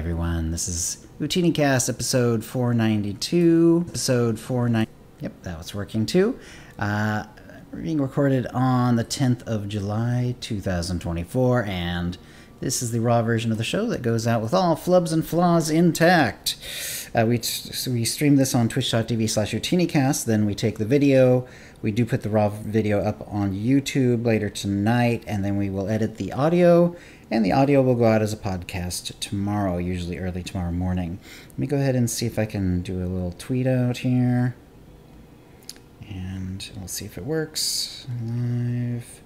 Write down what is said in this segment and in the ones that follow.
everyone. This is OotiniCast episode 492. Yep, that was working too. Being recorded on the 10th of July, 2024, and this is the raw version of the show that goes out with all flubs and flaws intact. We stream this on twitch.tv/OotiniCast, then we take the video. We do put the raw video up on YouTube later tonight, and then we will edit the audio, and the audio will go out as a podcast tomorrow, usually early tomorrow morning. Let me go ahead and see if I can do a little tweet out here, and we'll see if it works. Live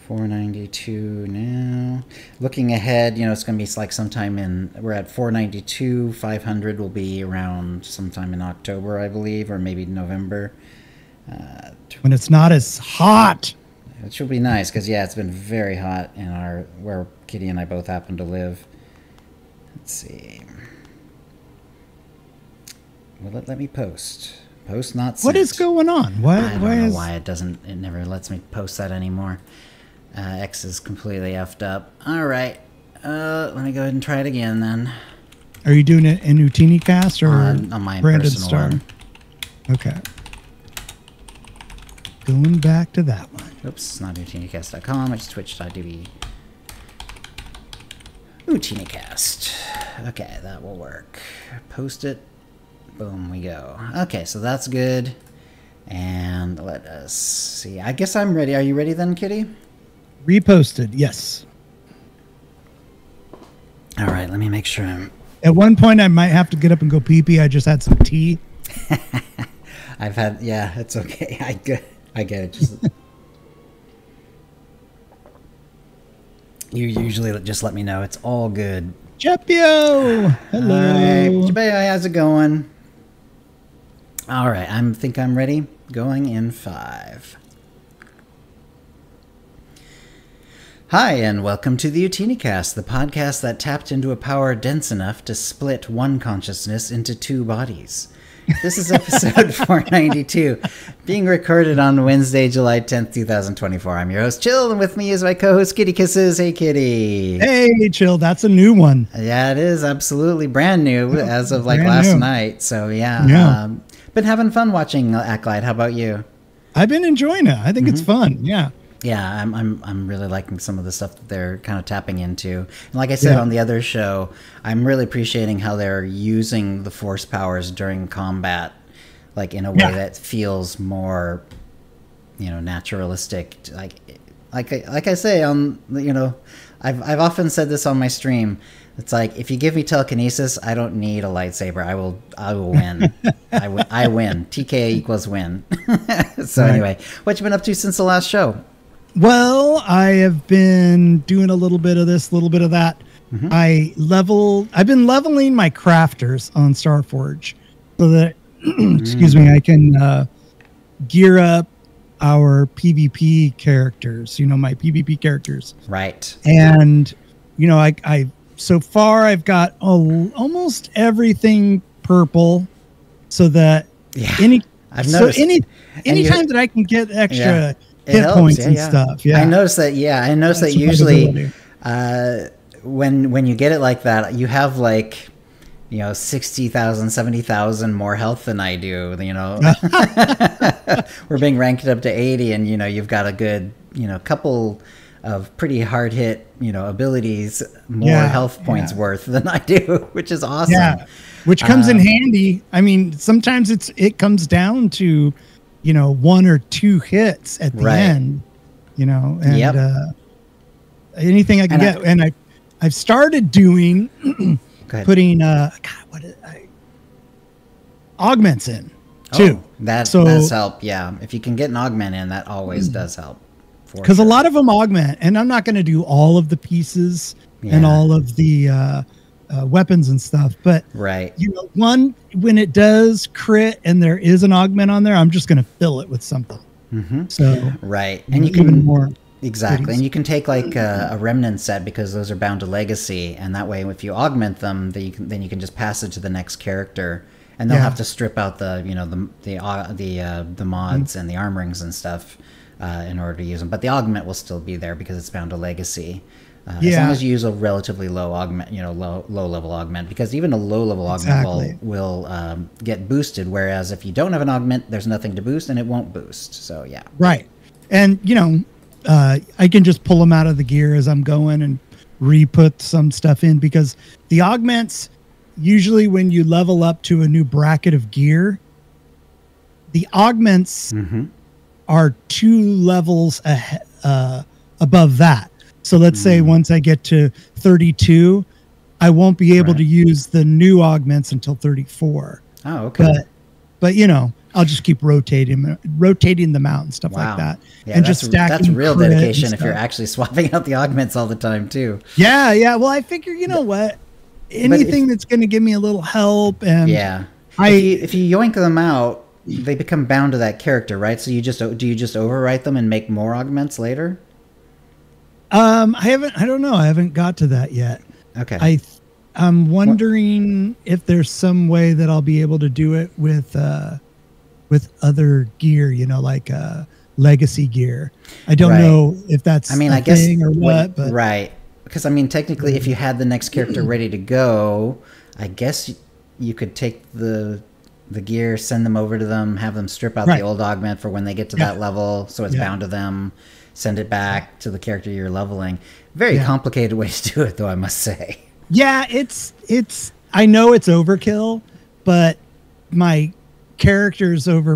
492 now. Looking ahead, you know, it's going to be like sometime in, we're at 492, 500 will be around sometime in October, I believe, or maybe November. When it's not as hot. Which will be nice, because, yeah, it's been very hot in where Kitty and I both happen to live. Let's see. Will it let me post? Post not sent. What is going on? Why, I don't know why it never lets me post that anymore. X is completely effed up. All right. Let me go ahead and try it again then. Are you doing it in OotiniCast or on my Brandon personal Star? one? Okay. Going back to that one. Oops, not OotiniCast.com. It's twitch.tv. OotiniCast. Okay, that will work. Post it. Boom, we go. Okay, so that's good. And let us see. I guess I'm ready. Are you ready then, Kitty? Reposted, yes. All right, let me make sure I'm... At one point, I might have to get up and go pee-pee. I just had some tea. I've had... Yeah, it's okay. I get it. Just... You usually just let me know. It's all good. Jepio! Hello. Hi. Jepio, how's it going? All right, I think I'm ready. Going in 5. Hi, and welcome to the OotiniCast, the podcast that tapped into a power dense enough to split one consciousness into 2 bodies. This is episode 492, being recorded on Wednesday, July 10th, 2024. I'm your host, Chill, and with me is my co-host, KittyKissz. Hey, Kitty. Hey, Chill. That's a new one. Yeah, it is absolutely brand new as of like last night. So, yeah. Been having fun watching Acolyte. How about you? I've been enjoying it. I think it's fun. Yeah. Yeah, I'm really liking some of the stuff that they're kind of tapping into. And like I said on the other show, I'm really appreciating how they're using the force powers during combat, like in a way that feels more, you know, naturalistic. Like I say on, you know, I've often said this on my stream. It's like, if you give me telekinesis, I don't need a lightsaber. I will win. I win. TK equals win. So anyway, what you been up to since the last show? Well, I have been doing a little bit of this, a little bit of that. I've been leveling my crafters on Starforge so that, excuse me, I can gear up our PvP characters, you know, my PvP characters. Right. And, you know, I so far I've got almost everything purple so that anytime that I can get extra hit points and stuff. Yeah, I noticed that. Yeah, I noticed that usually when you get it like that, you have like, you know, 60,000, 70,000 more health than I do. You know, we're being ranked up to 80, and you know, you've got a good, you know, couple of pretty hard hit, you know, abilities, more health points worth than I do, which is awesome. Yeah, which comes in handy. I mean, sometimes it comes down to, you know, 1 or 2 hits at the end, you know, and anything I can get. And I've started doing putting augments in too. That does help. Yeah, if you can get an augment in, that always does help. Because a lot of them augment, and I'm not going to do all of the pieces and all of the weapons and stuff, but you know, when it does crit and there is an augment on there, I'm just going to fill it with something. So and you can even more and you can take like a remnant set, because those are bound to legacy, and that way if you augment them, then you can just pass it to the next character, and they'll have to strip out the, you know, the mods and the armorings and stuff in order to use them, but the augment will still be there because it's bound to legacy. As long as you use a relatively low augment, low level augment, because even a low level augment will get boosted. Whereas if you don't have an augment, there's nothing to boost and it won't boost. So yeah. Right. And I can just pull them out of the gear as I'm going and re-put some stuff in, because the augments, usually when you level up to a new bracket of gear, the augments are 2 levels above that. So let's say once I get to 32, I won't be able to use the new augments until 34. Oh, okay. But I'll just keep rotating them out and stuff like that. Yeah, and just stacking. That's real dedication if you're actually swapping out the augments all the time too. Yeah, yeah. Well, I figure, what? Anything that's going to give me a little help. And if you yoink them out, they become bound to that character, right? So do you just overwrite them and make more augments later? I don't know. I haven't got to that yet. Okay. I'm wondering if there's some way that I'll be able to do it with other gear, like legacy gear. I don't know if that's I guess thing or what, but right. Because technically, if you had the next character ready to go, I guess you could take the gear, send them over to them, have them strip out the old augment for when they get to that level, so it's bound to them. Send it back to the character you're leveling. Very complicated way to do it, though, I must say. Yeah, it's. I know it's overkill, but my crafters over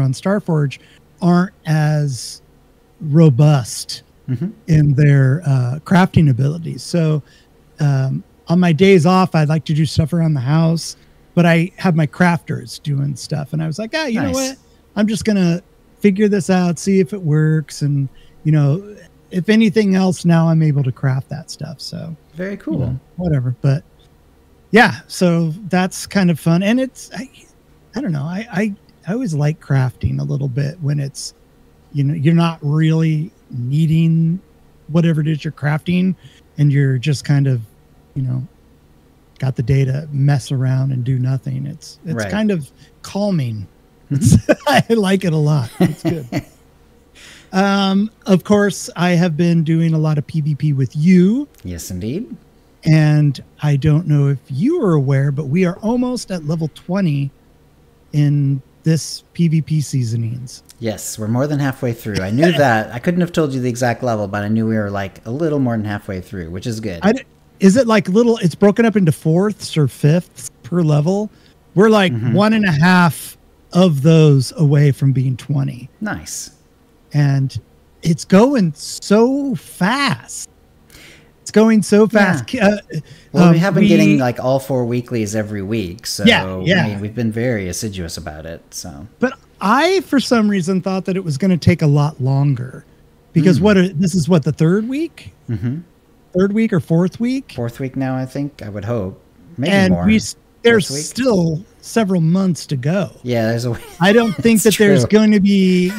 on Starforge aren't as robust in their crafting abilities. So on my days off, I'd like to do stuff around the house, but I have my crafters doing stuff, and I was like, you know what? I'm just gonna figure this out, see if it works, and if anything else, now I'm able to craft that stuff. So very cool. Whatever, but yeah, so that's kind of fun, and it's I don't know. I always like crafting a little bit when it's you're not really needing whatever it is you're crafting, and you're just kind of got the day to mess around and do nothing. It's kind of calming. I like it a lot. It's good. Of course, I have been doing a lot of PvP with you. Yes, indeed. And I don't know if you are aware, but we are almost at level 20 in this PvP seasonings. Yes, we're more than halfway through. I knew that. I couldn't have told you the exact level, but I knew we were like a little more than halfway through, which is good. Is it like it's broken up into 4ths or 5ths per level? We're like 1.5 of those away from being 20. Nice. And it's going so fast. It's going so fast. Yeah. Well, we have been getting like all 4 weeklies every week. So we've been very assiduous about it. So, but I, for some reason, thought that it was going to take a lot longer because this is the 3rd week? 3rd week or 4th week? 4th week now, I think. I would hope. Maybe and more. There's still several months to go. Yeah, there's a. I don't think that there's going to be,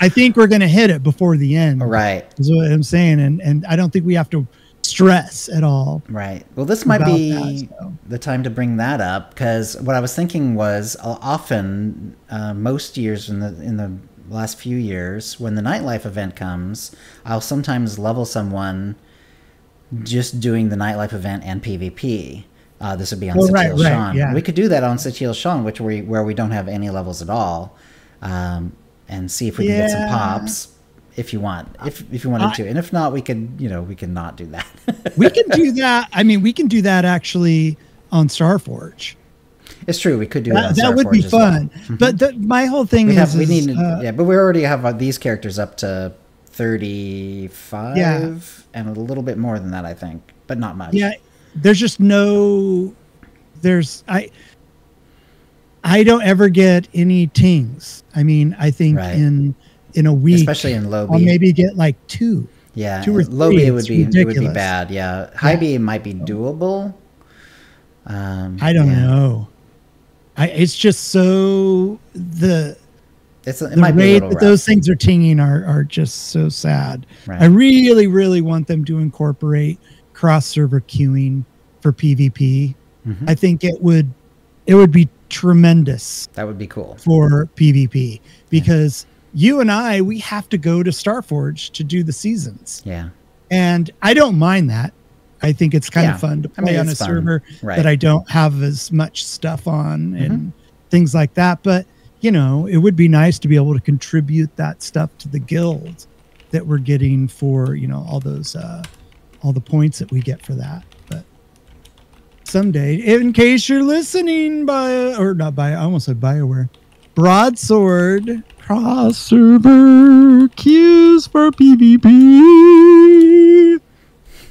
I think we're going to hit it before the end. Right. Is what I'm saying. And I don't think we have to stress at all. Right. Well, this might be the time to bring that up, because what I was thinking was often most years in the last few years, when the nightlife event comes, I'll sometimes level someone just doing the nightlife event and PvP. This would be on Satil Shan. Yeah. We could do that on Satil Shan, where we don't have any levels at all, and see if we can get some pops. If you want, if you wanted to, and if not, we could not do that. We can do that. I mean, we can do that actually on Starforge. It's true. We could do that. That would be fun. Well. But my whole thing but we already have these characters up to 35 and a little bit more than that, I think, but not much. Yeah. There's just I don't ever get any tings. I mean, I think in a week, especially in low B, I'll maybe get like 2. Yeah, 2 or 3. Low B would be bad. Yeah, high B might be doable. I don't know. It's just so the rate that those things are tinging are just so sad. Right. I really, really want them to incorporate cross-server queuing for PvP. I think it would be tremendous. That would be cool for PvP, because you and we have to go to Starforge to do the seasons. Yeah. And I don't mind that. I think it's kind of fun to play on a server that I don't have as much stuff on and things like that. But, you know, it would be nice to be able to contribute that stuff to the guild that we're getting for, you know, all those, all the points that we get for that. But someday, in case you're listening I almost said BioWare. Broadsword cross server queues for PvP.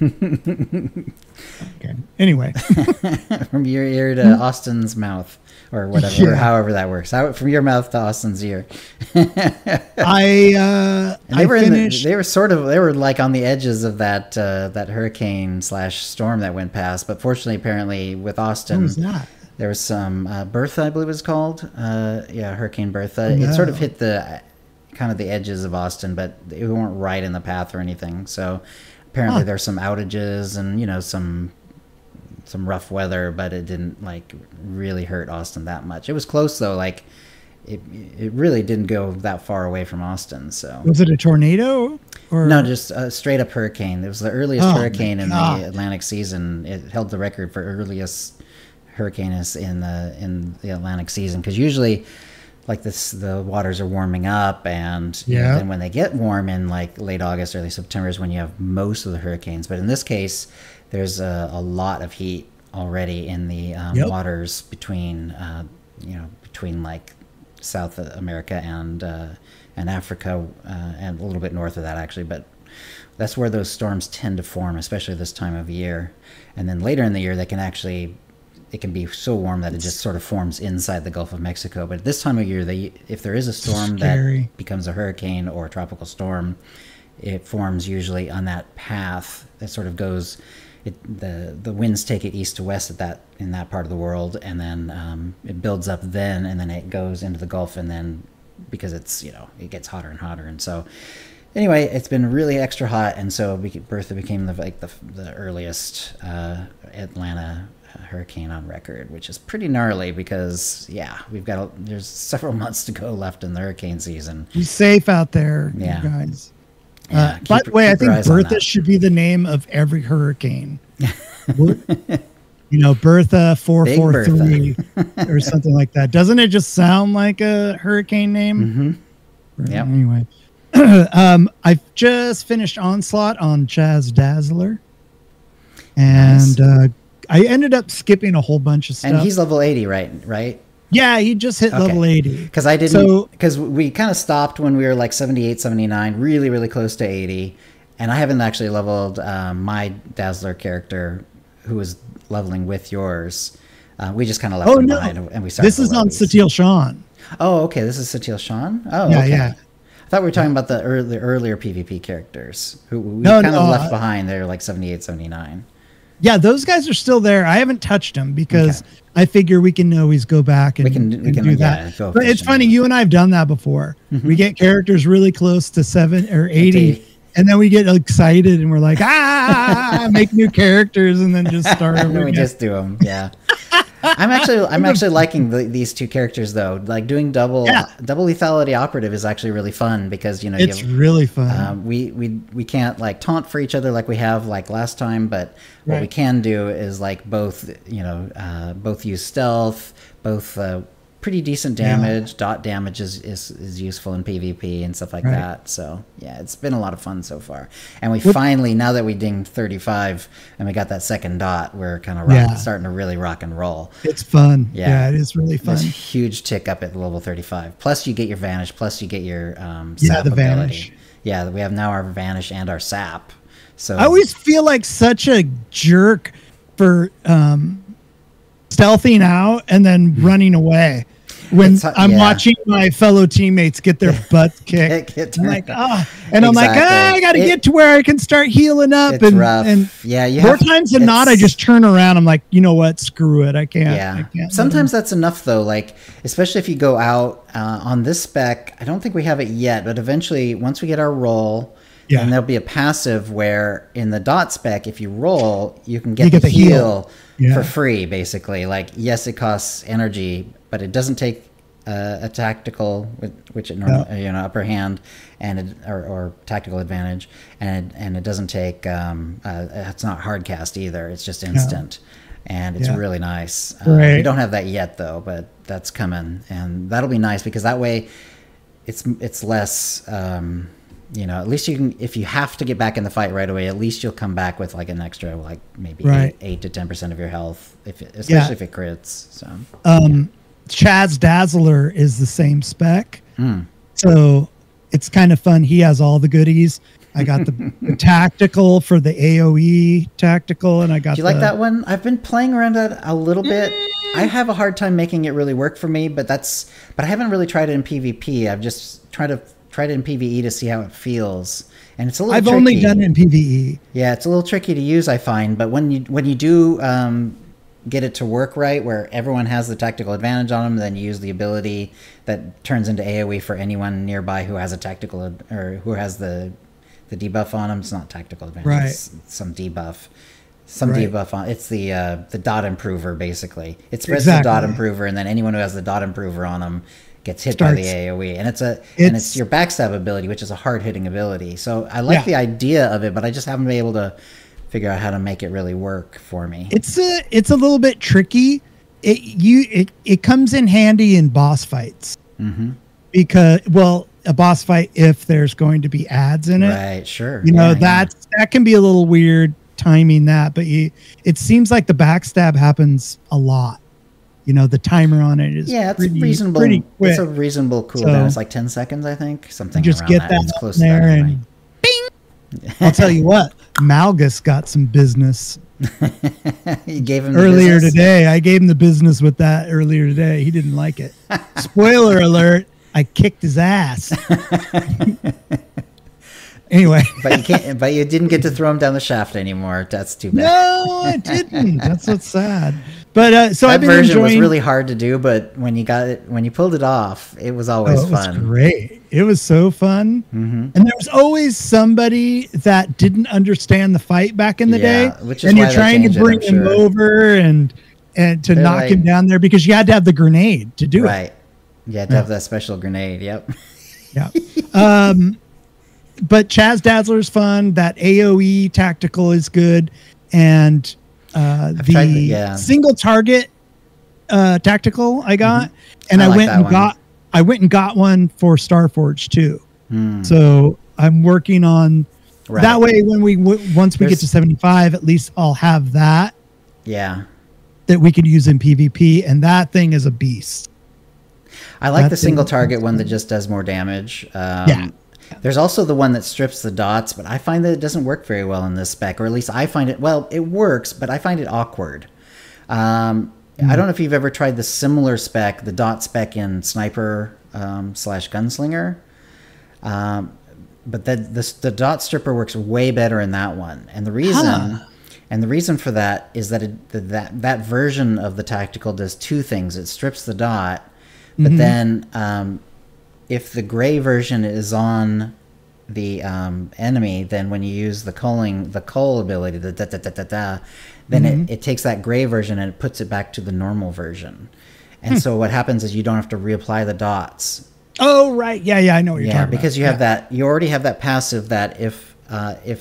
Okay. Anyway, from your ear to Austin's mouth, or whatever, or however that works. From your mouth to Austin's ear. They were like on the edges of that that hurricane / storm that went past. But fortunately, apparently, with Austin, what was that? There was some Bertha, I believe it was called. Hurricane Bertha. It sort of hit the kind of the edges of Austin, but it weren't right in the path or anything. So apparently there's some outages and, you know, some rough weather, but it didn't like really hurt Austin that much. It was close though. Like it really didn't go that far away from Austin. So was it a tornado or no? Just a straight up hurricane. It was the earliest hurricane in the Atlantic season. It held the record for earliest hurricane is in the Atlantic season, because usually like the waters are warming up, and then when they get warm in like late August, early September is when you have most of the hurricanes. But in this case, there's a lot of heat already in the waters between between like South America and Africa, and a little bit north of that actually. But that's where those storms tend to form, especially this time of year. And then later in the year, it can be so warm that it just sort of forms inside the Gulf of Mexico. But at this time of year, if there is a storm that becomes a hurricane or a tropical storm, it forms usually on that path that sort of goes. The winds take it east to west in that part of the world, and then it builds up then, and then it goes into the Gulf, and then because it's, you know, it gets hotter and hotter, and so anyway, it's been really extra hot, and so Bertha became the earliest Atlanta hurricane on record, which is pretty gnarly because there's several months to go left in the hurricane season. Be safe out there, you guys. By the way, I think Bertha should be the name of every hurricane. You know, Bertha 443 or something like that. Doesn't it just sound like a hurricane name? Yeah. Anyway, I've just finished Onslaught on Chaz Dazzler, and I ended up skipping a whole bunch of stuff. And he's level 80, right? Yeah, he just hit level 80. Because I didn't, because we kind of stopped when we were like 78, 79, really, really close to 80. And I haven't actually leveled my Dazzler character, who was leveling with yours. We just kind of left him behind, and we started. This is on Satil Shan. Oh, okay. This is Satil Shan? Oh, yeah, okay. Yeah. I thought we were talking about the earlier PvP characters who we kind of left behind. They're like 78, 79. Yeah, those guys are still there. I haven't touched them because I figure we can always go back and, we can do that. But it's funny, you and I have done that before. We get characters really close to 7 or 80, and then we get excited and we're like, make new characters, and then just start over again. We just do them. Yeah. I'm actually liking these two characters though. Like doing double lethality operative is actually really fun because, you know, it's really fun. We can't like taunt for each other like we have like last time, but what we can do is like both use stealth, both pretty decent damage. Dot damage is useful in PvP and stuff like that. So yeah, it's been a lot of fun so far. And we finally, now that we dinged 35 and we got that second dot, we're kind of starting to really rock and roll. It's fun. Yeah, it is really fun. There's a huge tick up at level 35. Plus you get your vanish. Plus you get your sap ability. Vanish. Yeah, we have now our vanish and our sap. So I always feel like such a jerk for stealthing out and then running away when I'm watching my fellow teammates get their butts kicked. I'm like, and I'm like, I got to get to where I can start healing up. It's rough. And more times than not, I just turn around. I'm like, you know what? Screw it. I can't. Yeah. Sometimes that's enough though. Like, especially if you go out on this spec, I don't think we have it yet, but eventually once we get our roll, and there'll be a passive where in the dot spec, if you roll, you can get the heal for free, basically. Like, yes, it costs energy, but it doesn't take a tactical, which it normally, upper hand, and or tactical advantage, and it doesn't take. It's not hard cast either. It's just instant, and it's really nice. We don't have that yet though, but that's coming, and that'll be nice because that way, it's less. At least you can. If you have to get back in the fight right away, at least you'll come back with like an extra, like maybe 8 to 10% of your health, especially if it crits. So. Chaz Dazzler is the same spec, so it's kind of fun. He has all the goodies. I got the tactical for the AOE tactical, and I got. Do you like that one? I've been playing around that a little bit. I have a hard time making it really work for me, but I haven't really tried it in PvP. I've just tried it in PvE to see how it feels, and it's a little. I've only done it in PvE. Yeah, it's a little tricky to use, I find. But when you do get it to work right, where everyone has the tactical advantage on them, then you use the ability that turns into AOE for anyone nearby who has a tactical or who has the debuff on them. It's not tactical advantage, right? It's some debuff. Debuff on it's the dot improver basically. It spreads the dot improver, and then anyone who has the dot improver on them gets hit by the AoE, and it's your backstab ability, which is a hard hitting ability. So I like the idea of it, but I just haven't been able to figure out how to make it really work for me. It's a little bit tricky. It comes in handy in boss fights because a boss fight if there's going to be ads in it, right? Sure, that can be a little weird timing that, but it seems like the backstab happens a lot. The timer on it is it's reasonable. Pretty quick. It's a reasonable cooldown. It's like 10 seconds, I think, something. Just around get that it's close there to that and bing. I'll tell you what, Malgus got some business. You gave him earlier today. I gave him the business with that earlier today. He didn't like it. Spoiler alert! I kicked his ass. Anyway, but you didn't get to throw him down the shaft anymore. That's too bad. No, I didn't. That's what's sad. But so that version was really hard to do, but when you pulled it off, it was always fun. It was great. It was so fun, and there was always somebody that didn't understand the fight back in the day, and you're trying to bring him over and to knock him down there because you had to have the grenade to do it. Right. You had to have that special grenade. Yep. Yeah. But Chaz Dazzler's fun. That AoE tactical is good, and the single target tactical I got, and I went and got one for Starforge too. So I'm working on that way. When once we get to 75, at least I'll have that. Yeah, that we can use in PvP, and that thing is a beast. I like the single target one that just does more damage. There's also the one that strips the dots, but I find that it doesn't work very well in this spec, or at least I find it, it works, but I find it awkward. I don't know if you've ever tried the similar spec, the dot spec in Sniper / Gunslinger, but the dot stripper works way better in that one. And the reason for that is that that version of the tactical does two things. It strips the dot, but then if the gray version is on the enemy, then when you use the cull ability, then it takes that gray version and it puts it back to the normal version. And so what happens is you don't have to reapply the dots. Oh, right. Yeah, I know what you're talking about. Because you have that, you already have that passive that if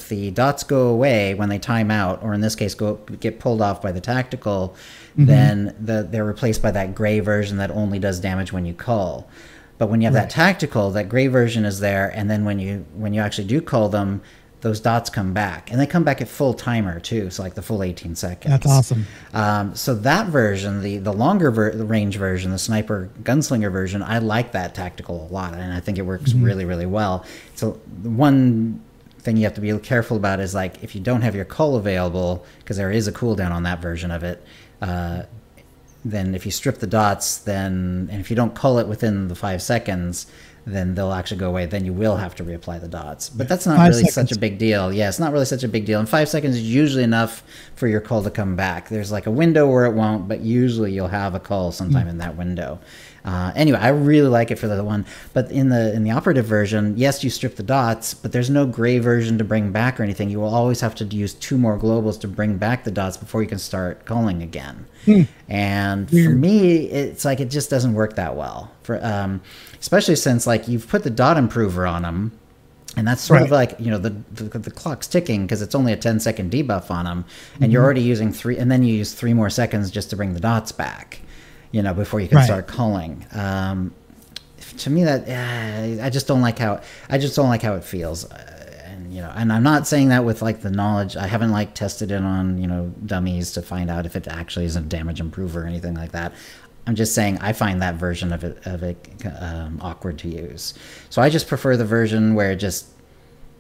the dots go away when they time out, or in this case get pulled off by the tactical, then they're replaced by that gray version that only does damage when you cull. But when you have that tactical, that gray version is there, and then when you actually do cull them, those dots come back, and they come back at full timer too, so like the full 18 seconds. That's awesome. So that version, the longer range version, the Sniper Gunslinger version, I like that tactical a lot, and I think it works really, really well. So the one thing you have to be careful about is like if you don't have your cull available, because there is a cooldown on that version of it. Then if you strip the dots, and if you don't cull it within the 5 seconds, then they'll actually go away. Then you will have to reapply the dots. But that's not really such a big deal. Yeah, it's not really such a big deal. And 5 seconds is usually enough for your cull to come back. There's like a window where it won't, but usually you'll have a cull sometime in that window. Anyway, I really like it for the one, but in the operative version, yes, you strip the dots, but there's no gray version to bring back or anything. You will always have to use 2 more globals to bring back the dots before you can start culling again. And for me, it's like it just doesn't work that well. For especially since like you've put the dot improver on them, and that's sort of like, you know, the clock's ticking because it's only a 10-second debuff on them, and you're already using 3, and then you use 3 more seconds just to bring the dots back, you know, before you can start culling. To me, that I just don't like how it feels. And you know, and I'm not saying that with like the knowledge. I haven't like tested it on, you know, dummies to find out if it actually is a damage improver or anything like that. I'm just saying I find that version of it awkward to use. So I just prefer the version where it just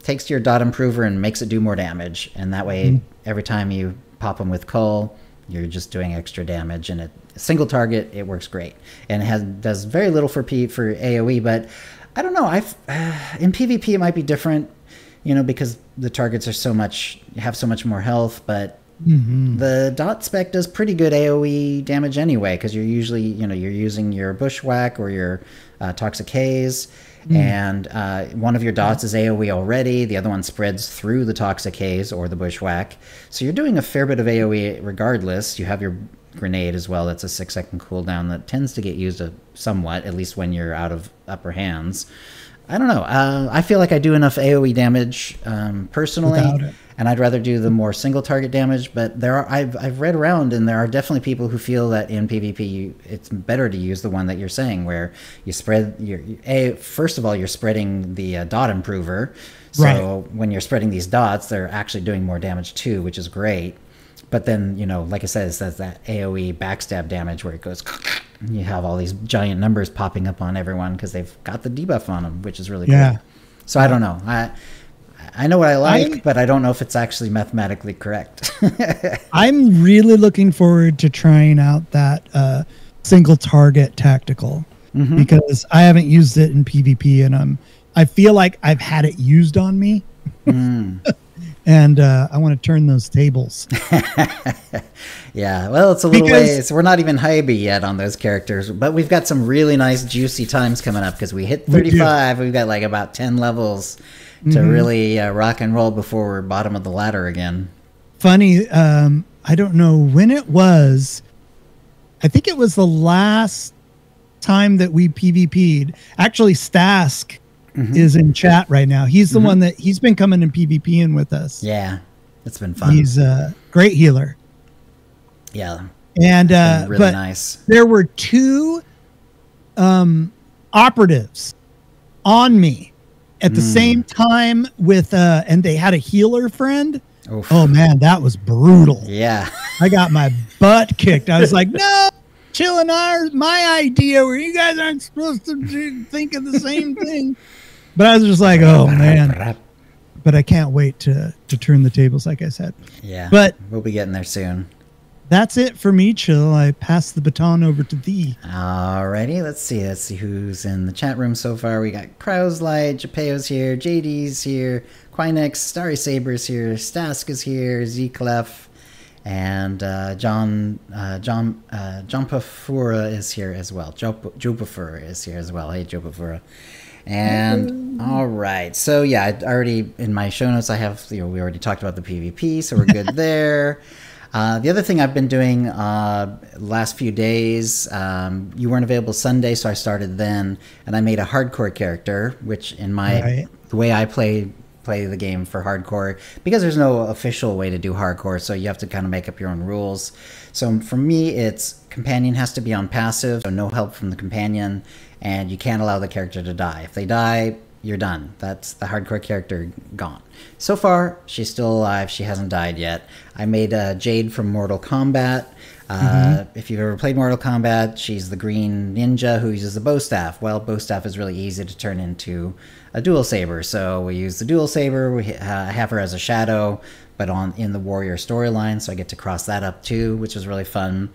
takes your dot improver and makes it do more damage, and that way every time you pop them with cull, you're just doing extra damage, and a single target, it works great, and it does very little for AoE. But I don't know, in PvP it might be different, you know, because the targets are have so much more health, but the dot spec does pretty good AoE damage anyway, because you're usually, you know, you're using your bushwhack or your toxic haze, and one of your dots is AoE already, the other one spreads through the toxic haze or the bushwhack, so you're doing a fair bit of AoE regardless. You have your grenade as well, that's a 6-second cooldown that tends to get used somewhat, at least when you're out of upper hands. I don't know. I feel like I do enough AoE damage personally, and I'd rather do the more single target damage. But I've read around, and there are definitely people who feel that in PvP it's better to use the one that you're saying, where you spread first of all, you're spreading the dot improver. So when you're spreading these dots, they're actually doing more damage too, which is great. But then, you know, like I said, it says that AoE backstab damage where it goes. You have all these giant numbers popping up on everyone because they've got the debuff on them, which is really cool. So I don't know. I know what I like, but I don't know if it's actually mathematically correct. I'm really looking forward to trying out that single target tactical, because I haven't used it in PvP, and I feel like I've had it used on me. And I want to turn those tables. Yeah, well, it's a little ways. We're not even high-B yet on those characters, but we've got some really nice juicy times coming up because we hit 35. We've got like about 10 levels to really rock and roll before we're bottom of the ladder again. Funny, I don't know when it was. I think it was the last time that we PvP'd. Actually, Stask is in chat right now. He's the one that he's been coming and PvPing with us. Yeah, it's been fun. He's a great healer. Yeah, and really nice. There were 2 operatives on me at the same time with and they had a healer friend. Oof. Oh man, that was brutal. Yeah, I got my butt kicked. I was like, no, chilling my idea where you guys aren't supposed to think of the same thing. But I was just like, oh man. But I can't wait to turn the tables, like I said. Yeah, but we'll be getting there soon. That's it for me, Chill. I pass the baton over to thee. Alrighty, let's see who's in the chat room so far. We got Krauslite, Japeo's here, JD's here, Quinex, Starry Saber's here, Stask is here, Z-Clef, and John Pafura is here as well. Joe Pafura is here as well. Hey, Joe Pafura. And all right, so yeah, I already in my show notes I have, we already talked about the PvP, so we're good there. The other thing I've been doing last few days, you weren't available Sunday, so I started then, and I made a hardcore character, which in the way I play the game for hardcore, because there's no official way to do hardcore, so you have to kind of make up your own rules. So for me, it's companion has to be on passive, so no help from the companion, and you can't allow the character to die. If they die, you're done. That's the hardcore character gone. So far, she's still alive. She hasn't died yet. I made Jade from Mortal Kombat. If you've ever played Mortal Kombat, she's the green ninja who uses the bow staff. Well, bow staff is really easy to turn into a dual saber. So we use the dual saber. We have her as a shadow, but in the warrior storyline. So I get to cross that up too, which is really fun.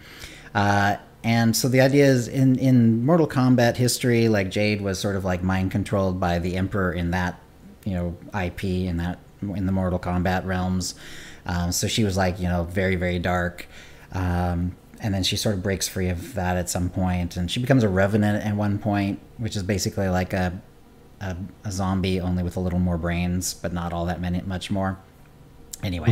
And so the idea is in Mortal Kombat history, like Jade was sort of like mind controlled by the Emperor in that, IP in the Mortal Kombat realms. So she was like, very, very dark. and then she sort of breaks free of that at some point, and she becomes a revenant at one point, which is basically like a zombie, only with a little more brains, but not all that much more. Anyway,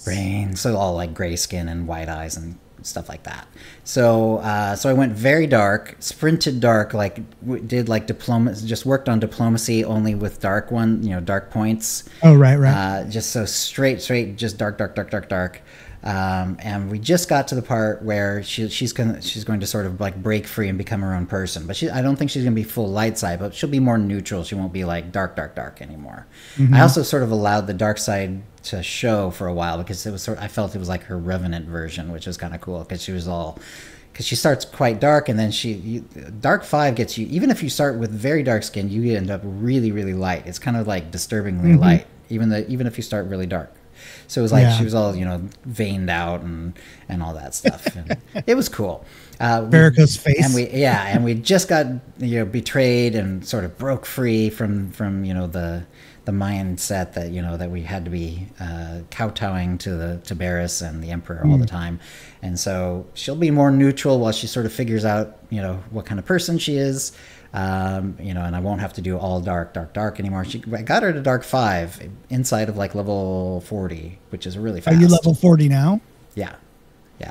brains. So all like gray skin and white eyes and stuff like that. So so I went very dark, sprinted dark, like did like diplomacy, just worked on diplomacy only with dark dark points. Oh, right. Just so straight, just dark. And we just got to the part where she's going to sort of like break free and become her own person. But I don't think she's going to be full light side, but she'll be more neutral. She won't be like dark anymore. Mm-hmm. I also sort of allowed the dark side to show for a while because it was I felt it was like her revenant version, which was kind of cool because she starts quite dark, and then dark 5 gets you, even if you start with very dark skin, you end up really, really light. It's kind of like disturbingly light, even if you start really dark. So it was like she was all, veined out and all that stuff. And it was cool. Verica's face. And we just got betrayed and sort of broke free from the mindset that that we had to be kowtowing to Barriss and the Emperor all the time. And so she'll be more neutral while she sort of figures out what kind of person she is. And I won't have to do all dark anymore. I got her to dark 5 inside of like level 40, which is really fast. Are you level 40 now? Yeah.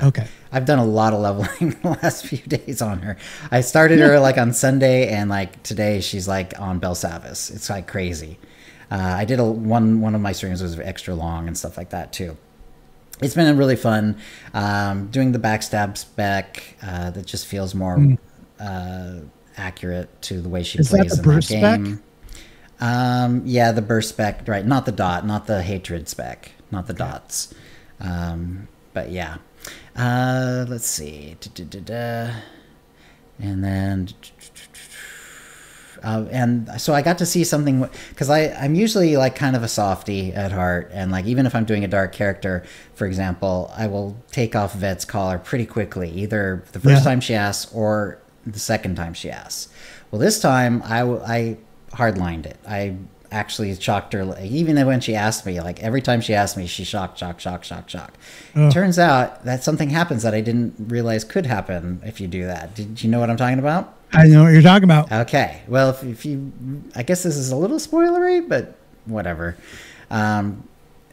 Okay. I've done a lot of leveling the last few days on her. I started her like on Sunday, and like today she's like on Belsavis. It's like crazy. I did one of my streams was extra long and stuff like that too. It's been really fun doing the backstab spec that just feels more accurate to the way she plays in that game. Yeah, the burst spec, right? Not the dot, not the hatred spec, not the dots. But yeah, let's see. And then, and so I got to see something because I'm usually like kind of a softie at heart, and like even if I'm doing a dark character, for example, I will take off Vet's collar pretty quickly, either the first time she asks or the second time she asks. Well, this time I hardlined it. I actually shocked her, even when she asked me. Like every time she asked me, she shock. Turns out that something happens that I didn't realize could happen if you do that. Did you know what I'm talking about? I know what you're talking about. Okay, well, if you, I guess this is a little spoilery, but whatever.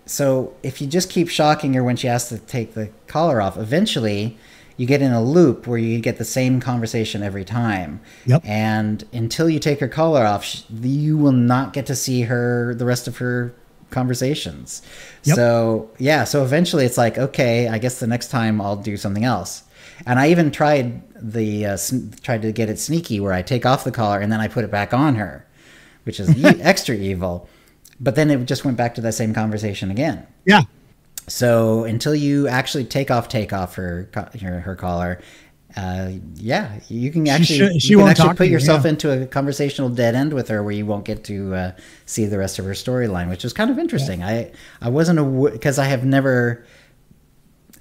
So if you just keep shocking her when she asks to take the collar off, eventually you get in a loop where you get the same conversation every time. Yep. And until you take her collar off, you will not get to see the rest of her conversations. Yep. So yeah, so eventually it's like, okay, I guess the next time I'll do something else. And I even tried to get it sneaky where I take off the collar and then I put it back on her, which is extra evil. But then it just went back to that same conversation again. Yeah. So until you actually take off her collar, you can actually put yourself into a conversational dead end with her where you won't get to see the rest of her storyline, which was kind of interesting. Yeah. I wasn't because I have never,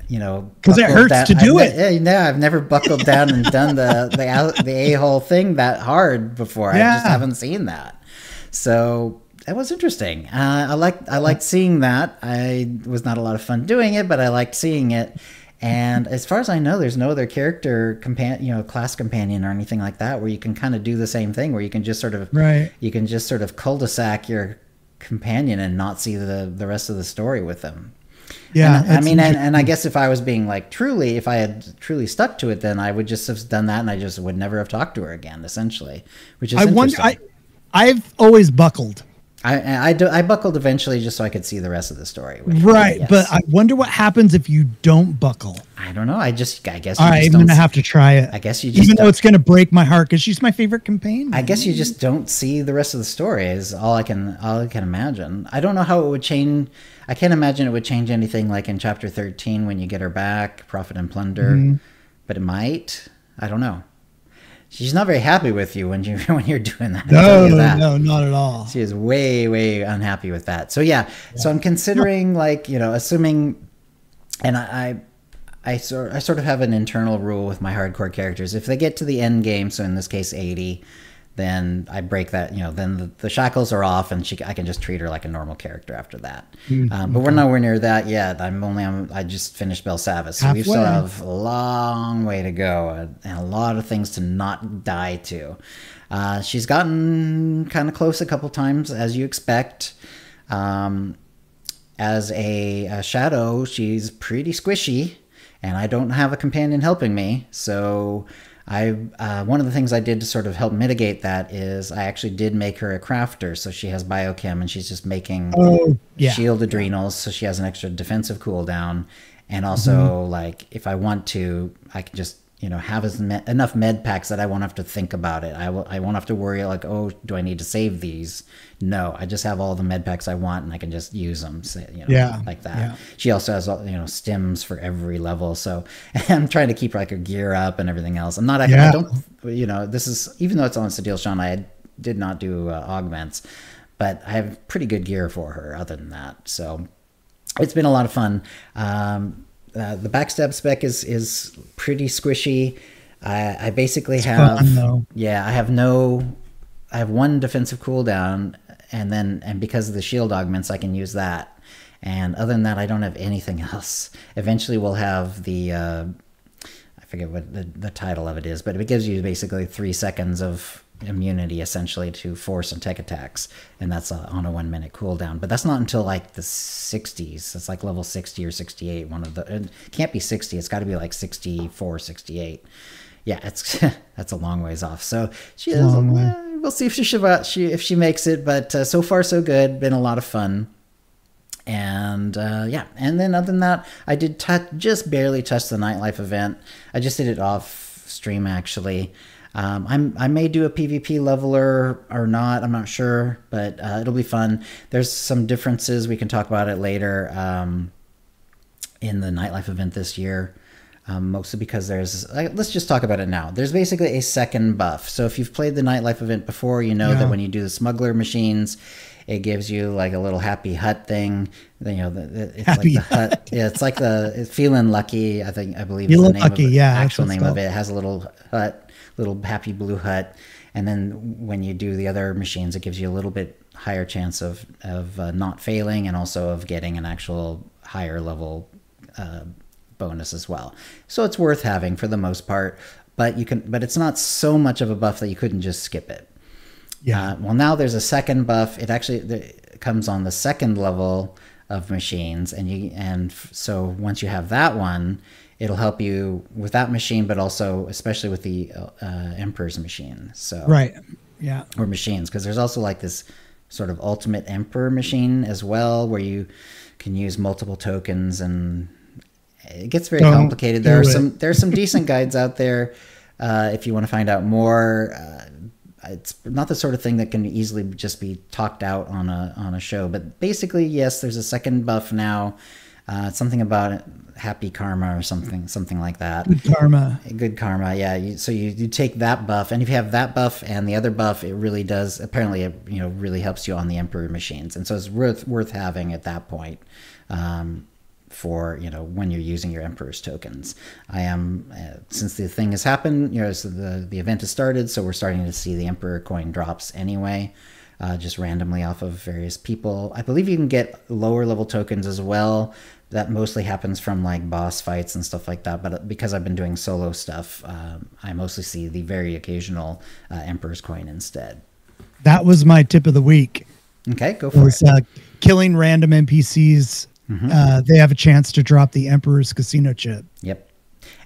because it hurts to do it. No, I've never buckled down and done the a-hole thing that hard before. Yeah. I just haven't seen that. So that was interesting. I liked seeing that. It was not a lot of fun doing it, but I liked seeing it. And as far as I know, there's no other character class companion or anything like that where you can kind of do the same thing, where you can just sort of cul-de-sac your companion and not see the rest of the story with them. Yeah, and I guess if I was being if I had truly stuck to it, then I would just have done that, and I just would never have talked to her again, essentially. Which is interesting. I've always buckled. I buckled eventually just so I could see the rest of the story. Right, yes. But I wonder what happens if you don't buckle. I don't know. I guess. I'm gonna have to try it. I guess you just even though it's gonna break my heart because she's my favorite companion. I guess you just don't see the rest of the story. Is all I can imagine. I don't know how it would change. I can't imagine it would change anything like in chapter 13 when you get her back, Profit and Plunder. But it might. I don't know. She's not very happy with you when you're doing that. No, not at all. She is way, way unhappy with that. So yeah. So I'm considering assuming, and I sort of have an internal rule with my hardcore characters. If they get to the end game, so in this case 80, then I break that, then the shackles are off, and I can just treat her like a normal character after that. But we're nowhere near that yet. I just finished Belsavis, so we still have a long way to go and a lot of things to not die to. She's gotten kind of close a couple times, as you expect. As a shadow, she's pretty squishy, and I don't have a companion helping me, so one of the things I did to sort of help mitigate that is I actually did make her a crafter. So she has biochem, and she's just making shield adrenals, so she has an extra defensive cooldown. And also, like, if I want to, I can just, have enough med packs that I won't have to think about it. I won't have to worry, like, oh, do I need to save these? No, I just have all the med packs I want, and I can just use them, like that. Yeah. She also has, stims for every level. So I'm trying to keep like her gear up and everything else. I'm not, I don't, this is, even though it's on Sadil Shan, I did not do augments, but I have pretty good gear for her other than that. So it's been a lot of fun. The backstab spec is pretty squishy. I basically have I have one defensive cooldown, and because of the shield augments, I can use that. And other than that, I don't have anything else. Eventually, we'll have the I forget what the title of it is, but it gives you basically 3 seconds of immunity essentially to force and tech attacks, and that's on a 1 minute cooldown. But that's not until like the 60s. It's like level 60 or 68. It can't be 60. It's got to be like 64, 68. Yeah, it's that's a long ways off. So she is. We'll see if she makes it. But so far so good. Been a lot of fun. And and then other than that, I did just barely touch the nightlife event. I just did it off stream actually. I may do a PvP leveler or not. I'm not sure, but it'll be fun. There's some differences. We can talk about it later in the nightlife event this year. Mostly because let's just talk about it now. There's basically a second buff. So if you've played the nightlife event before, that when you do the smuggler machines, it gives you like a little happy hut thing. It's happy like the hut. Yeah, it's like it's feeling lucky. I believe is the name lucky, of the actual name of it. It has a little hut, little happy blue hut. And then when you do the other machines, it gives you a little bit higher chance of not failing, and also of getting an actual higher level bonus as well. So it's worth having for the most part, but it's not so much of a buff that you couldn't just skip it. Yeah. Well, now there's a second buff. It actually comes on the second level of machines, and so once you have that one, it'll help you with that machine, but also especially with the Emperor's machine. So right. Yeah. Or machines, because there's also like this sort of ultimate Emperor machine as well, where you can use multiple tokens, and it gets very complicated. There are some decent guides out there if you want to find out more. It's not the sort of thing that can easily just be talked out on a show. But basically, yes, there's a second buff now. Something about happy karma or something like that. Good karma, yeah. So you take that buff, and if you have that buff and the other buff, it really does. Apparently, it really helps you on the Emperor machines, and so it's worth having at that point. For when you're using your Emperor's tokens. I am since the thing has happened, so the event has started, so we're starting to see the Emperor coin drops anyway, just randomly off of various people. I believe you can get lower level tokens as well. That mostly happens from like boss fights and stuff like that, but because I've been doing solo stuff, I mostly see the very occasional Emperor's coin instead. That was my tip of the week. Okay, go for it. Killing random NPCs. Mm-hmm. They have a chance to drop the Emperor's casino chip. Yep.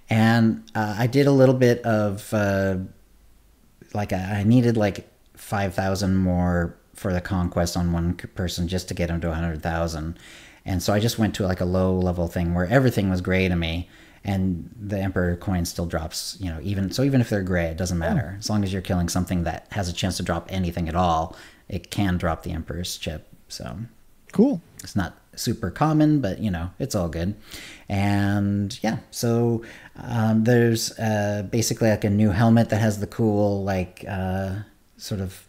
And I did a little bit of I needed like 5,000 more for the conquest on one person just to get him to 100,000. And so I just went to like a low level thing where everything was gray to me, and the Emperor coin still drops, even if they're gray, it doesn't matter. As long as you're killing something that has a chance to drop anything at all, it can drop the Emperor's chip. So cool. It's not super common, but it's all good. And yeah, so there's basically like a new helmet that has the cool sort of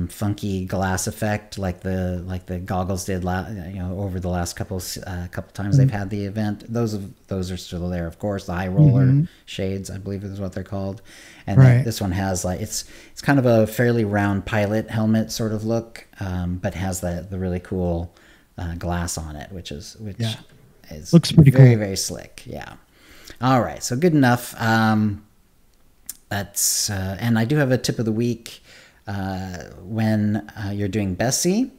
funky glass effect like the goggles did over the last couple times they've had the event. Those are still there, of course. The high roller shades, I believe is what they're called. And then this one has it's kind of a fairly round pilot helmet sort of look, but has the really cool glass on it, which looks pretty cool. Very slick. Yeah. All right, so good enough. That's and I do have a tip of the week. When you're doing Bessie,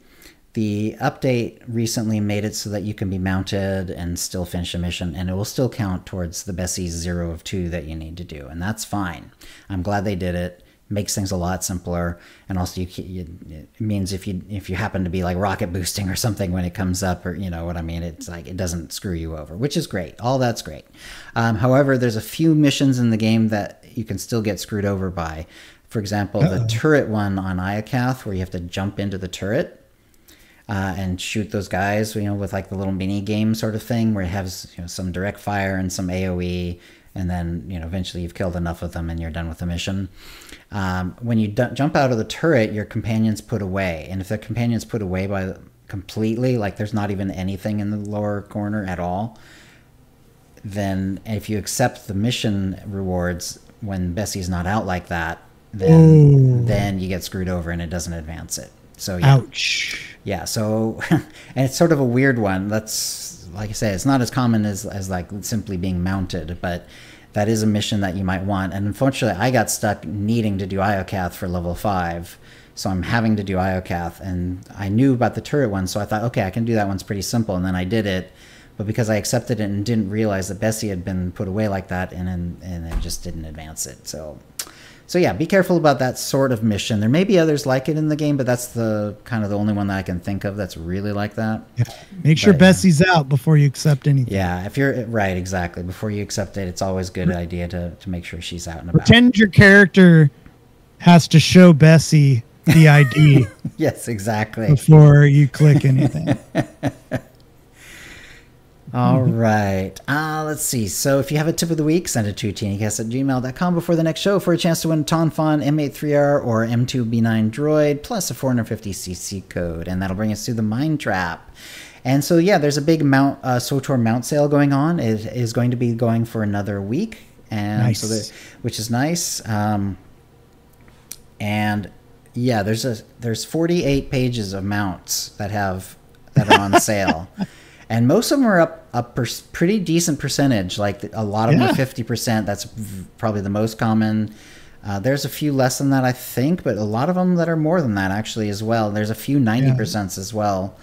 the update recently made it so that you can be mounted and still finish a mission, and it will still count towards the Bessie 0 of 2 that you need to do, and that's fine. I'm glad they did it. Makes things a lot simpler, and also it means if you happen to be like rocket boosting or something when it comes up, or you know what I mean, it's like it doesn't screw you over, which is great. All that's great. However, there's a few missions in the game that you can still get screwed over by. For example, the turret one on Iokath, where you have to jump into the turret and shoot those guys, with like the little mini game sort of thing, where it has some direct fire and some AoE. And then, eventually you've killed enough of them and you're done with the mission. When you jump out of the turret, your companion's put away. And if the companion's put away completely, like there's not even anything in the lower corner at all, then if you accept the mission rewards when Bessie's not out like that, then you get screwed over and it doesn't advance it. So yeah. Ouch. Yeah, so, and it's sort of a weird one. That's, like I say, it's not as common as like simply being mounted, but that is a mission that you might want. And unfortunately, I got stuck needing to do Iokath for level 5, so I'm having to do Iokath, and I knew about the turret one, so I thought, okay, I can do that, one's pretty simple, and then I did it, but because I accepted it and didn't realize that Bessie had been put away like that, and it just didn't advance it, So yeah, be careful about that sort of mission. There may be others like it in the game, but that's the kind of the only one that I can think of that's really like that. Yeah. Make sure Bessie's out before you accept anything. Yeah, if you're right, exactly. Before you accept it, it's always a good idea to make sure she's out and about. Pretend your character has to show Bessie the ID. Yes, exactly. Before you click anything. All right. Let's see. So if you have a tip of the week, send it to OotiniCast@gmail.com before the next show for a chance to win a Tonfon M83R or M2B9 droid plus a 450cc code. And that'll bring us to the Mine Trap. And so, yeah, there's a big SWTOR mount sale going on. It is going to be going for another week. And nice. So which is nice. And yeah, there's 48 pages of mounts that are on sale. And most of them are up a pretty decent percentage. Like a lot of them are 50%. That's probably the most common. There's a few less than that, I think, but a lot of them that are more than that actually as well. There's a few 90% as well.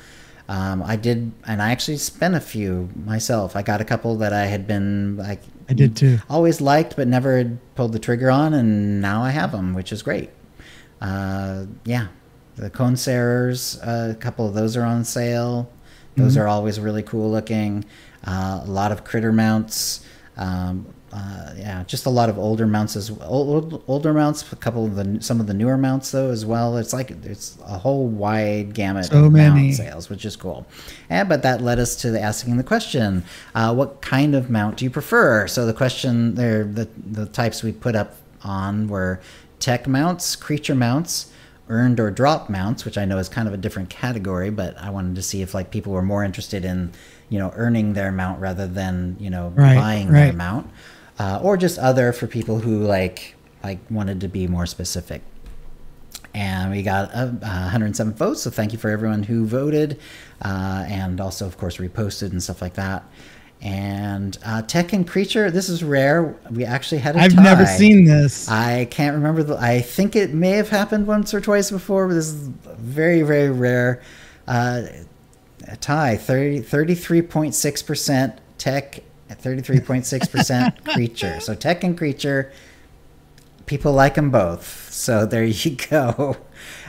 I actually spent a few myself. I got a couple that I had been like I did too. Always liked, but never had pulled the trigger on, and now I have them, which is great. Yeah, the Conserers, a couple of those are on sale. Those are always really cool looking. A lot of critter mounts. Yeah, just a lot of older mounts older mounts. Some of the newer mounts though as well. It's a whole wide gamut of mount sales, which is cool. But that led us to asking the question: what kind of mount do you prefer? So the question there, the types we put up on were tech mounts, creature mounts, earned or dropped mounts, which I know is kind of a different category, but I wanted to see if like people were more interested in, earning their mount rather than, buying their mount, or just other for people who like wanted to be more specific. And we got 107 votes, so thank you for everyone who voted, and also of course reposted and stuff like that. And tech and creature, this is rare. We actually had a tie. I've never seen this. I can't remember. I think it may have happened once or twice before, but this is very, very rare. A tie, 33.6% tech, 33.6% creature. So tech and creature, people like them both. So there you go.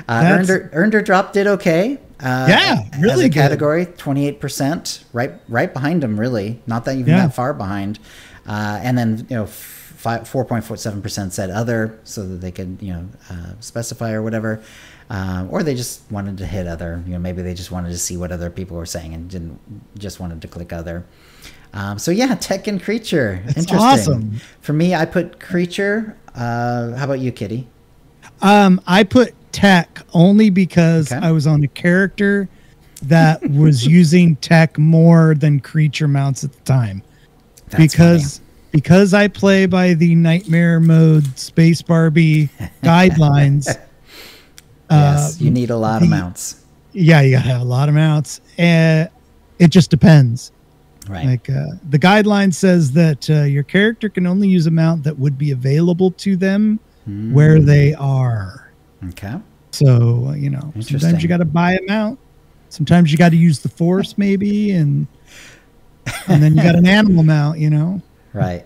Earned or dropped did okay. Yeah, really as a good. category, 28%, right behind them, really. Not that even that far behind. And then 4.47% said other, so that they could specify or whatever, or they just wanted to hit other. Maybe they just wanted to see what other people were saying and just wanted to click other. So yeah, tech and creature, that's interesting. Awesome. For me, I put creature. How about you, Kitty? I put tech only because I was on a character that was using tech more than creature mounts at the time. Because I play by the nightmare mode Space Barbie guidelines. Yes, you need a lot of mounts. Yeah, you gotta have a lot of mounts. It just depends. Right. Like the guideline says that your character can only use a mount that would be available to them where they are. Okay. So, you know, sometimes you got to buy a mount. Sometimes you got to use the force maybe. And then you got an animal mount, you know? Right.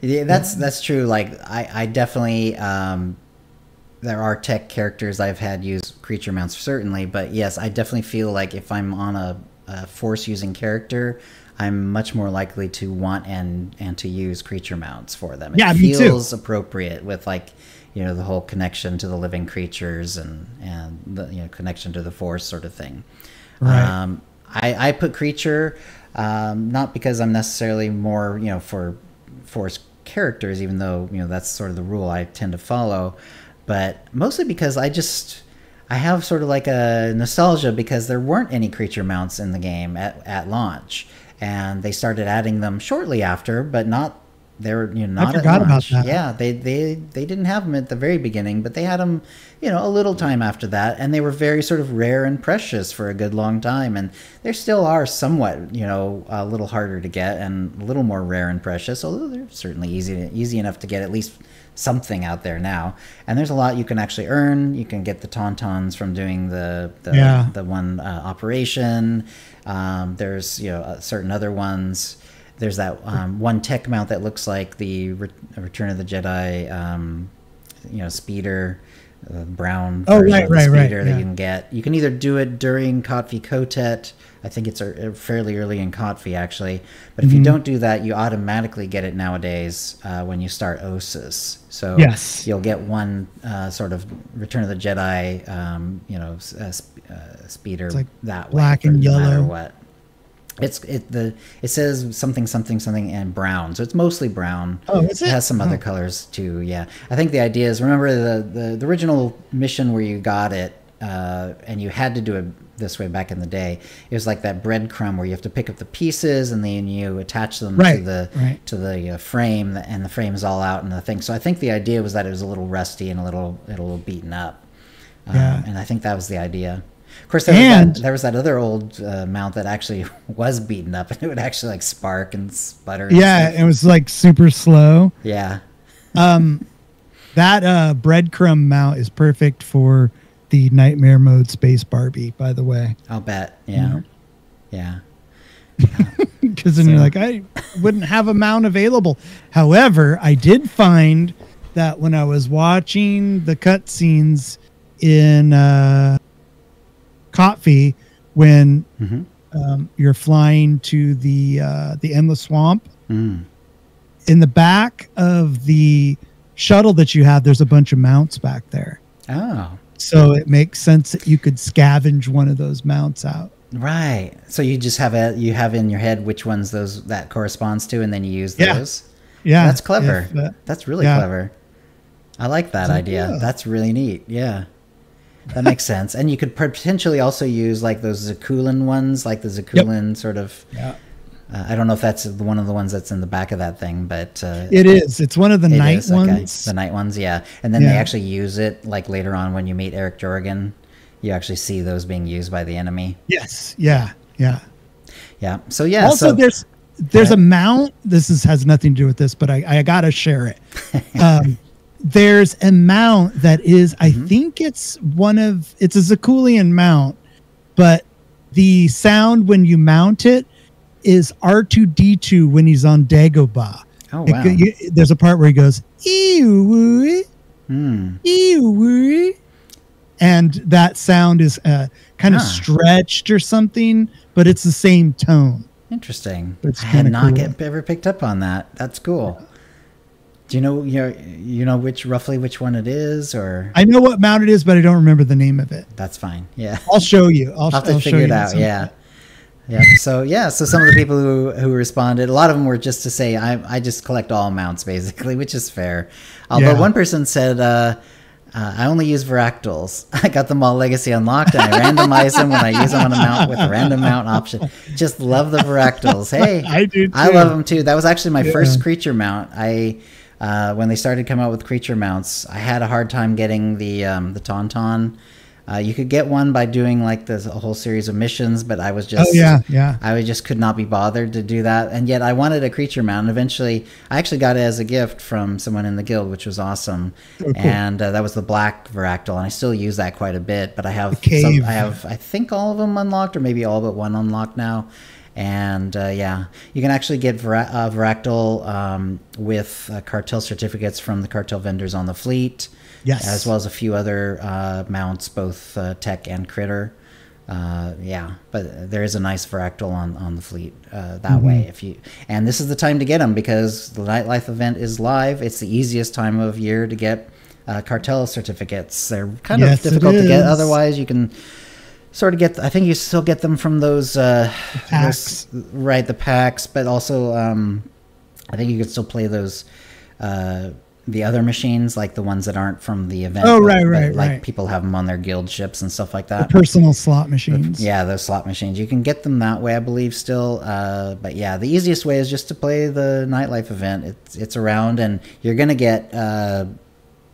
Yeah, that's true. Like I definitely, there are tech characters I've had use creature mounts certainly, but yes, I definitely feel like if I'm on a force using character, I'm much more likely to want and to use creature mounts for them. It feels appropriate with, like, you know, the whole connection to the living creatures and the, you know, connection to the force sort of thing. Right. I put creature, not because I'm necessarily more, you know, for force characters, even though, you know, that's sort of the rule I tend to follow, but mostly because I have sort of like a nostalgia because there weren't any creature mounts in the game at launch, and they started adding them shortly after, but not they're, you know, not I forgot at launch. about that. Yeah, they didn't have them at the very beginning, but they had them, you know, a little time after that, and they were very sort of rare and precious for a good long time, and they still are somewhat, you know, a little harder to get and a little more rare and precious, although they're certainly easy enough to get at least something out there now. And there's a lot you can actually earn. You can get the tauntauns from doing the one operation. There's, you know, certain other ones. There's that one tech mount that looks like the Return of the Jedi, you know, speeder, brown version of the speeder that you can get. You can either do it during Kot v Kotet. I think it's fairly early in Kot v, actually. But if you don't do that, you automatically get it nowadays when you start OSIS. So you'll get one sort of Return of the Jedi, you know, speeder, it's like that black way, and yellow. No matter what. It says something and brown, so it's mostly brown. Oh, is it? It has some other colors too. Yeah, I think the idea is, remember the original mission where you got it, and you had to do it this way back in the day. It was like that breadcrumb where you have to pick up the pieces and then you attach them to the frame, and the frame is all out and the thing. So I think the idea was that it was a little rusty and a little beaten up. And I think that was the idea. Of course, there was that other old mount that actually was beaten up, and it would actually like spark and sputter. Yeah, it was like super slow. Yeah. That breadcrumb mount is perfect for the Nightmare Mode Space Barbie, by the way. I'll bet. Yeah. Yeah. Because then you're like, I wouldn't have a mount available. However, I did find that when I was watching the cutscenes in Kotfi, when you're flying to the Endless Swamp, in the back of the shuttle that you have, there's a bunch of mounts back there. Oh. So it makes sense that you could scavenge one of those mounts out. Right. So you just have in your head which ones that corresponds to, and then you use those. Yeah. That's clever. That's really clever. I like that idea. Yeah. That's really neat. Yeah. That makes sense. And you could potentially also use like those Zakulan ones, like the Zakulan sort of. Yeah. I don't know if that's one of the ones that's in the back of that thing, but it is. It's one of the night ones. Okay. The night ones, yeah. And then they actually use it like later on when you meet Eric Jorgen. You actually see those being used by the enemy. Yes. Yeah. Yeah. Yeah. So yeah. Also, there's a mount. Has nothing to do with this, but I gotta share it. There's a mount that is, I think it's a Zakulian mount, but the sound when you mount it is R2-D2 when he's on Dagobah. Oh, wow. There's a part where he goes, "Ew, ew," and that sound is kind of stretched or something, but it's the same tone. Interesting. I had not ever picked up on that. That's cool. Do you know roughly which one it is, or? I know what mount it is, but I don't remember the name of it. That's fine. Yeah. I'll show you. I'll have to figure it out. Yeah. Yeah. So some of the people who responded, a lot of them were just to say, I just collect all mounts basically, which is fair. Although one person said, I only use Varactals. I got them all Legacy unlocked, and I randomize them when I use them on a mount with a random mount option. Just love the Varactals. Hey, I do too. I love them too. That was actually my first creature mount. When they started coming out with creature mounts, I had a hard time getting the Tauntaun. You could get one by doing like a whole series of missions, but I was just I just could not be bothered to do that. And yet I wanted a creature mount. And eventually, I actually got it as a gift from someone in the guild, which was awesome. Oh, cool. And that was the black Varactyl, and I still use that quite a bit. But I have I think all of them unlocked, or maybe all but one unlocked now. And you can actually get Varactyl with cartel certificates from the cartel vendors on the fleet. Yes, as well as a few other mounts, both tech and critter. But there is a nice Varactyl on the fleet that way. And this is the time to get them, because the Nightlife event is live. It's the easiest time of year to get cartel certificates. They're kind of difficult to get. Otherwise, you can sort of get. I think you still get them from those packs, the packs. But also, I think you could still play those. The other machines, like the ones that aren't from the event. Oh, right. People have them on their guild ships and stuff like that. The personal slot machines. Those slot machines. You can get them that way, I believe, still. But the easiest way is just to play the Nightlife event. It's around, and you're gonna get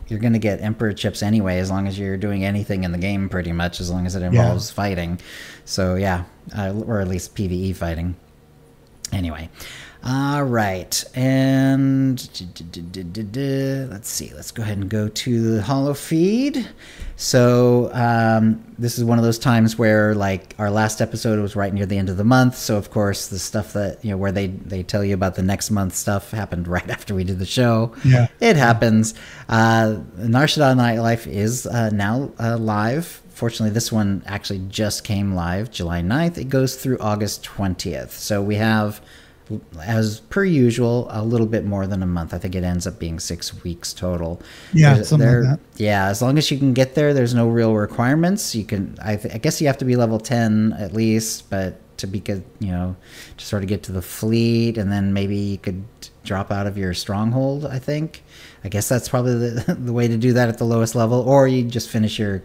Emperor chips anyway, as long as you're doing anything in the game, pretty much, as long as it involves fighting. So or at least PvE fighting. Anyway. All right, and let's see. Let's go ahead and go to the holo feed. So this is one of those times where, like, our last episode was right near the end of the month. So of course, the stuff that where they tell you about the next month stuff happened right after we did the show. Yeah, it happens. Nar Shaddaa Nightlife is now live. Fortunately, this one actually just came live July 9th. It goes through August 20th. So we have, as per usual, a little bit more than a month. I think it ends up being 6 weeks total. Yeah, something like that. Yeah, as long as you can get there, there's no real requirements. You can, I guess you have to be level 10 at least, but to be good, to sort of get to the fleet, and then maybe you could drop out of your stronghold. I guess that's probably the way to do that at the lowest level, or you just finish your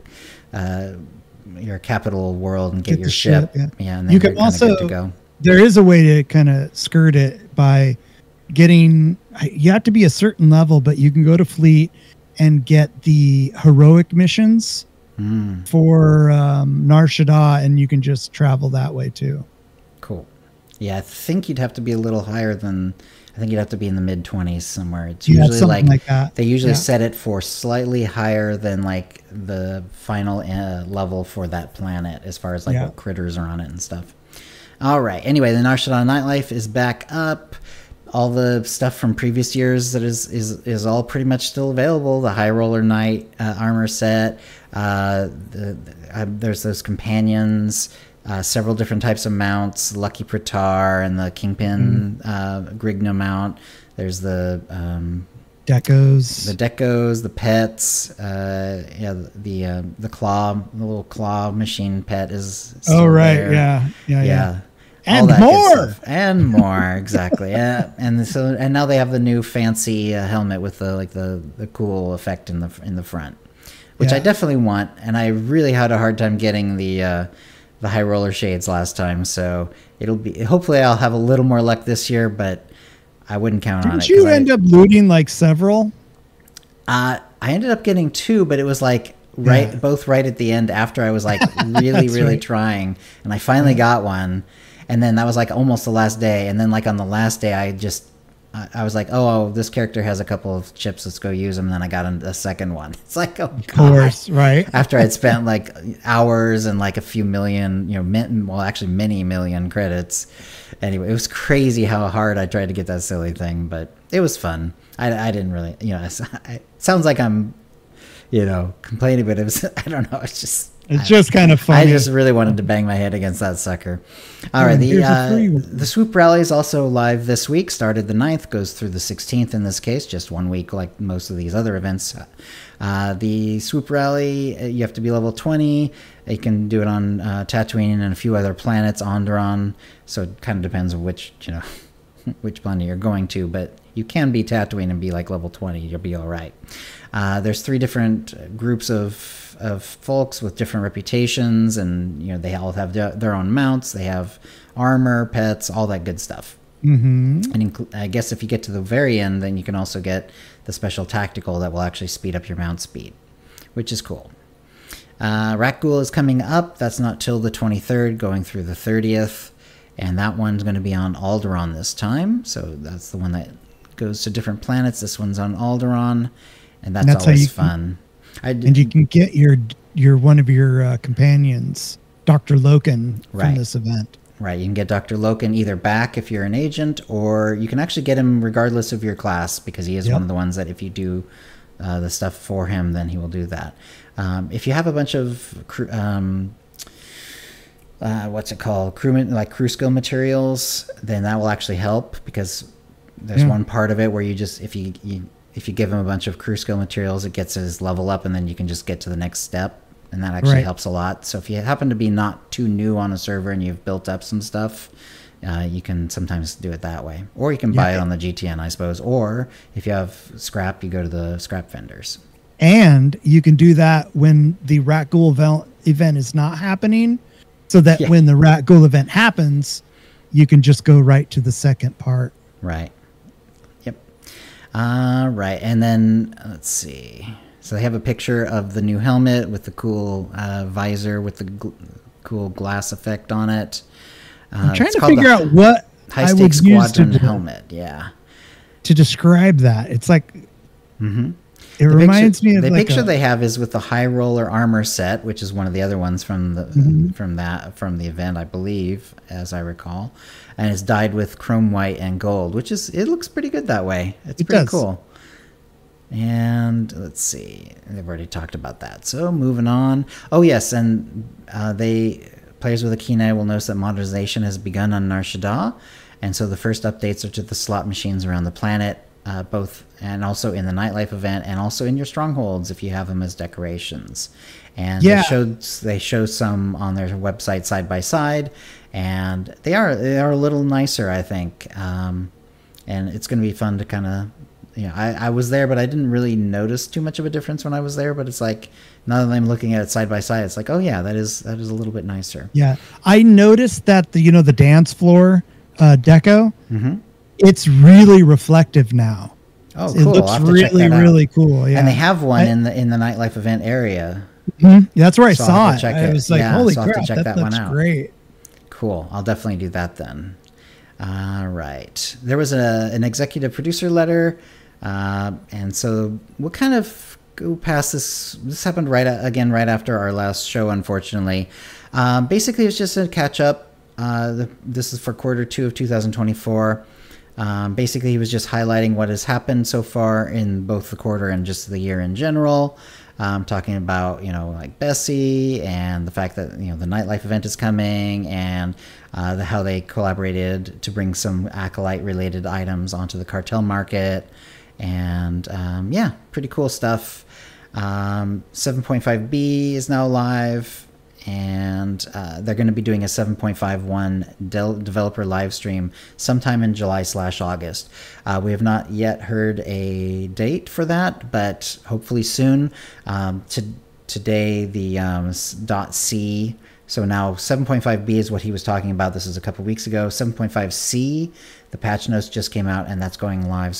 capital world and get your ship. And then you can also good to go. There is a way to kind of skirt it by getting, you have to be a certain level, but you can go to fleet and get the heroic missions for Nar Shaddaa, and you can just travel that way too. Cool. Yeah, I think you'd have to be a little higher than, I think you'd have to be in the mid-20s somewhere. It's usually like that. They usually set it for slightly higher than like the final level for that planet, as far as like what critters are on it and stuff. All right. Anyway, the Nar Shaddaa Nightlife is back up. All the stuff from previous years that is all pretty much still available. The High Roller Knight armor set. There's those companions. Several different types of mounts. Lucky Praetor and the Kingpin Grigna mount. There's the Decos. The Decos, the pets. The claw, the little claw machine pet is still there. Yeah. And more, exactly. And now they have the new fancy helmet with the cool effect in the front, which I definitely want. And I really had a hard time getting the High Roller shades last time, so hopefully I'll have a little more luck this year, but I wouldn't count on it. Didn't you end up looting like several? I ended up getting 2, but it was like both right at the end after I was like really trying, and I finally got one. And then that was like almost the last day. And then like on the last day, I was like, oh, this character has a couple of chips. Let's go use them. And then I got a second one. It's like, oh, of course, right. After I'd spent like hours and like a few million, many million credits. Anyway, it was crazy how hard I tried to get that silly thing, but it was fun. I didn't really, it sounds like I'm, complaining, but it was, I don't know. It's just kind of funny. I just really wanted to bang my head against that sucker. All right, the Swoop Rally is also live this week. Started the 9th, goes through the 16th in this case, just 1 week like most of these other events. The Swoop Rally, you have to be level 20. You can do it on Tatooine and a few other planets, Onderon. So it kind of depends on which planet you're going to, but You can be Tatooine and be like level 20. You'll be all right. There's 3 different groups of folks with different reputations, and you know they all have their own mounts. They have armor, pets, all that good stuff. And I guess if you get to the very end, then you can also get the special tactical that will actually speed up your mount speed, which is cool. Rakghoul is coming up. That's not till the 23rd, going through the 30th. And that one's going to be on Alderaan this time. So that's the one that goes to different planets. This one's on Alderaan. And that's always fun. And you can get your one of your companions, Dr. Loken, from this event. Right. You can get Dr. Loken either back if you're an agent, or you can actually get him regardless of your class, because he is one of the ones that if you do the stuff for him, then he will do that. If you have a bunch of what's it called, crew skill materials, then that will actually help, because there's one part of it where you just if you give him a bunch of crew skill materials, it gets his level up, and then you can just get to the next step, and that actually helps a lot. So if you happen to be not too new on a server and you've built up some stuff, you can sometimes do it that way, or you can buy it on the GTN, I suppose, or if you have scrap, you go to the scrap vendors. And you can do that when the Rakghoul event is not happening, so that when the Rakghoul event happens, you can just go right to the second part. Right. Yep. Right. And then let's see. So they have a picture of the new helmet with the cool visor with the cool glass effect on it. I'm trying to figure out what High Stakes Squadron helmet. Yeah. To describe that, it's like. It reminds me of the picture they have is with the High Roller armor set, which is one of the other ones from the from the event, I believe, as I recall, and it's dyed with chrome white and gold, which is it looks pretty good that way. It's pretty cool. And let's see, they've already talked about that. So moving on. Oh yes, and players with a keen eye will notice that modernization has begun on Nar Shaddaa, and so the first updates are to the slot machines around the planet. Both and also in the nightlife event, and also in your strongholds if you have them as decorations. And they show some on their website side by side, and they are a little nicer, I think. And it's going to be fun to kind of, I was there, but I didn't really notice too much of a difference when I was there. But it's like now that I'm looking at it side by side, it's like, oh yeah, that is a little bit nicer. Yeah, I noticed that the dance floor deco. It's really reflective now. Oh, cool. It looks really cool. Yeah. And they have one in the nightlife event area. That's where I saw it. I was like, holy crap, that looks great. Cool. I'll definitely do that then. All right. There was an executive producer letter. And so we'll kind of go past this. This happened right after our last show, unfortunately. Basically, it's just a catch up. This is for Q2 of 2024. Basically, he was just highlighting what has happened so far in both the quarter and just the year in general. Talking about, like Bessie and the fact that, the nightlife event is coming, and how they collaborated to bring some Acolyte-related items onto the cartel market. And, yeah, pretty cool stuff. 7.5B is now live. And they're going to be doing a 7.51 developer live stream sometime in July/August. We have not yet heard a date for that, but hopefully soon. Today, the .c, so now 7.5b is what he was talking about. This is a couple weeks ago. 7.5c, the patch notes just came out, and that's going live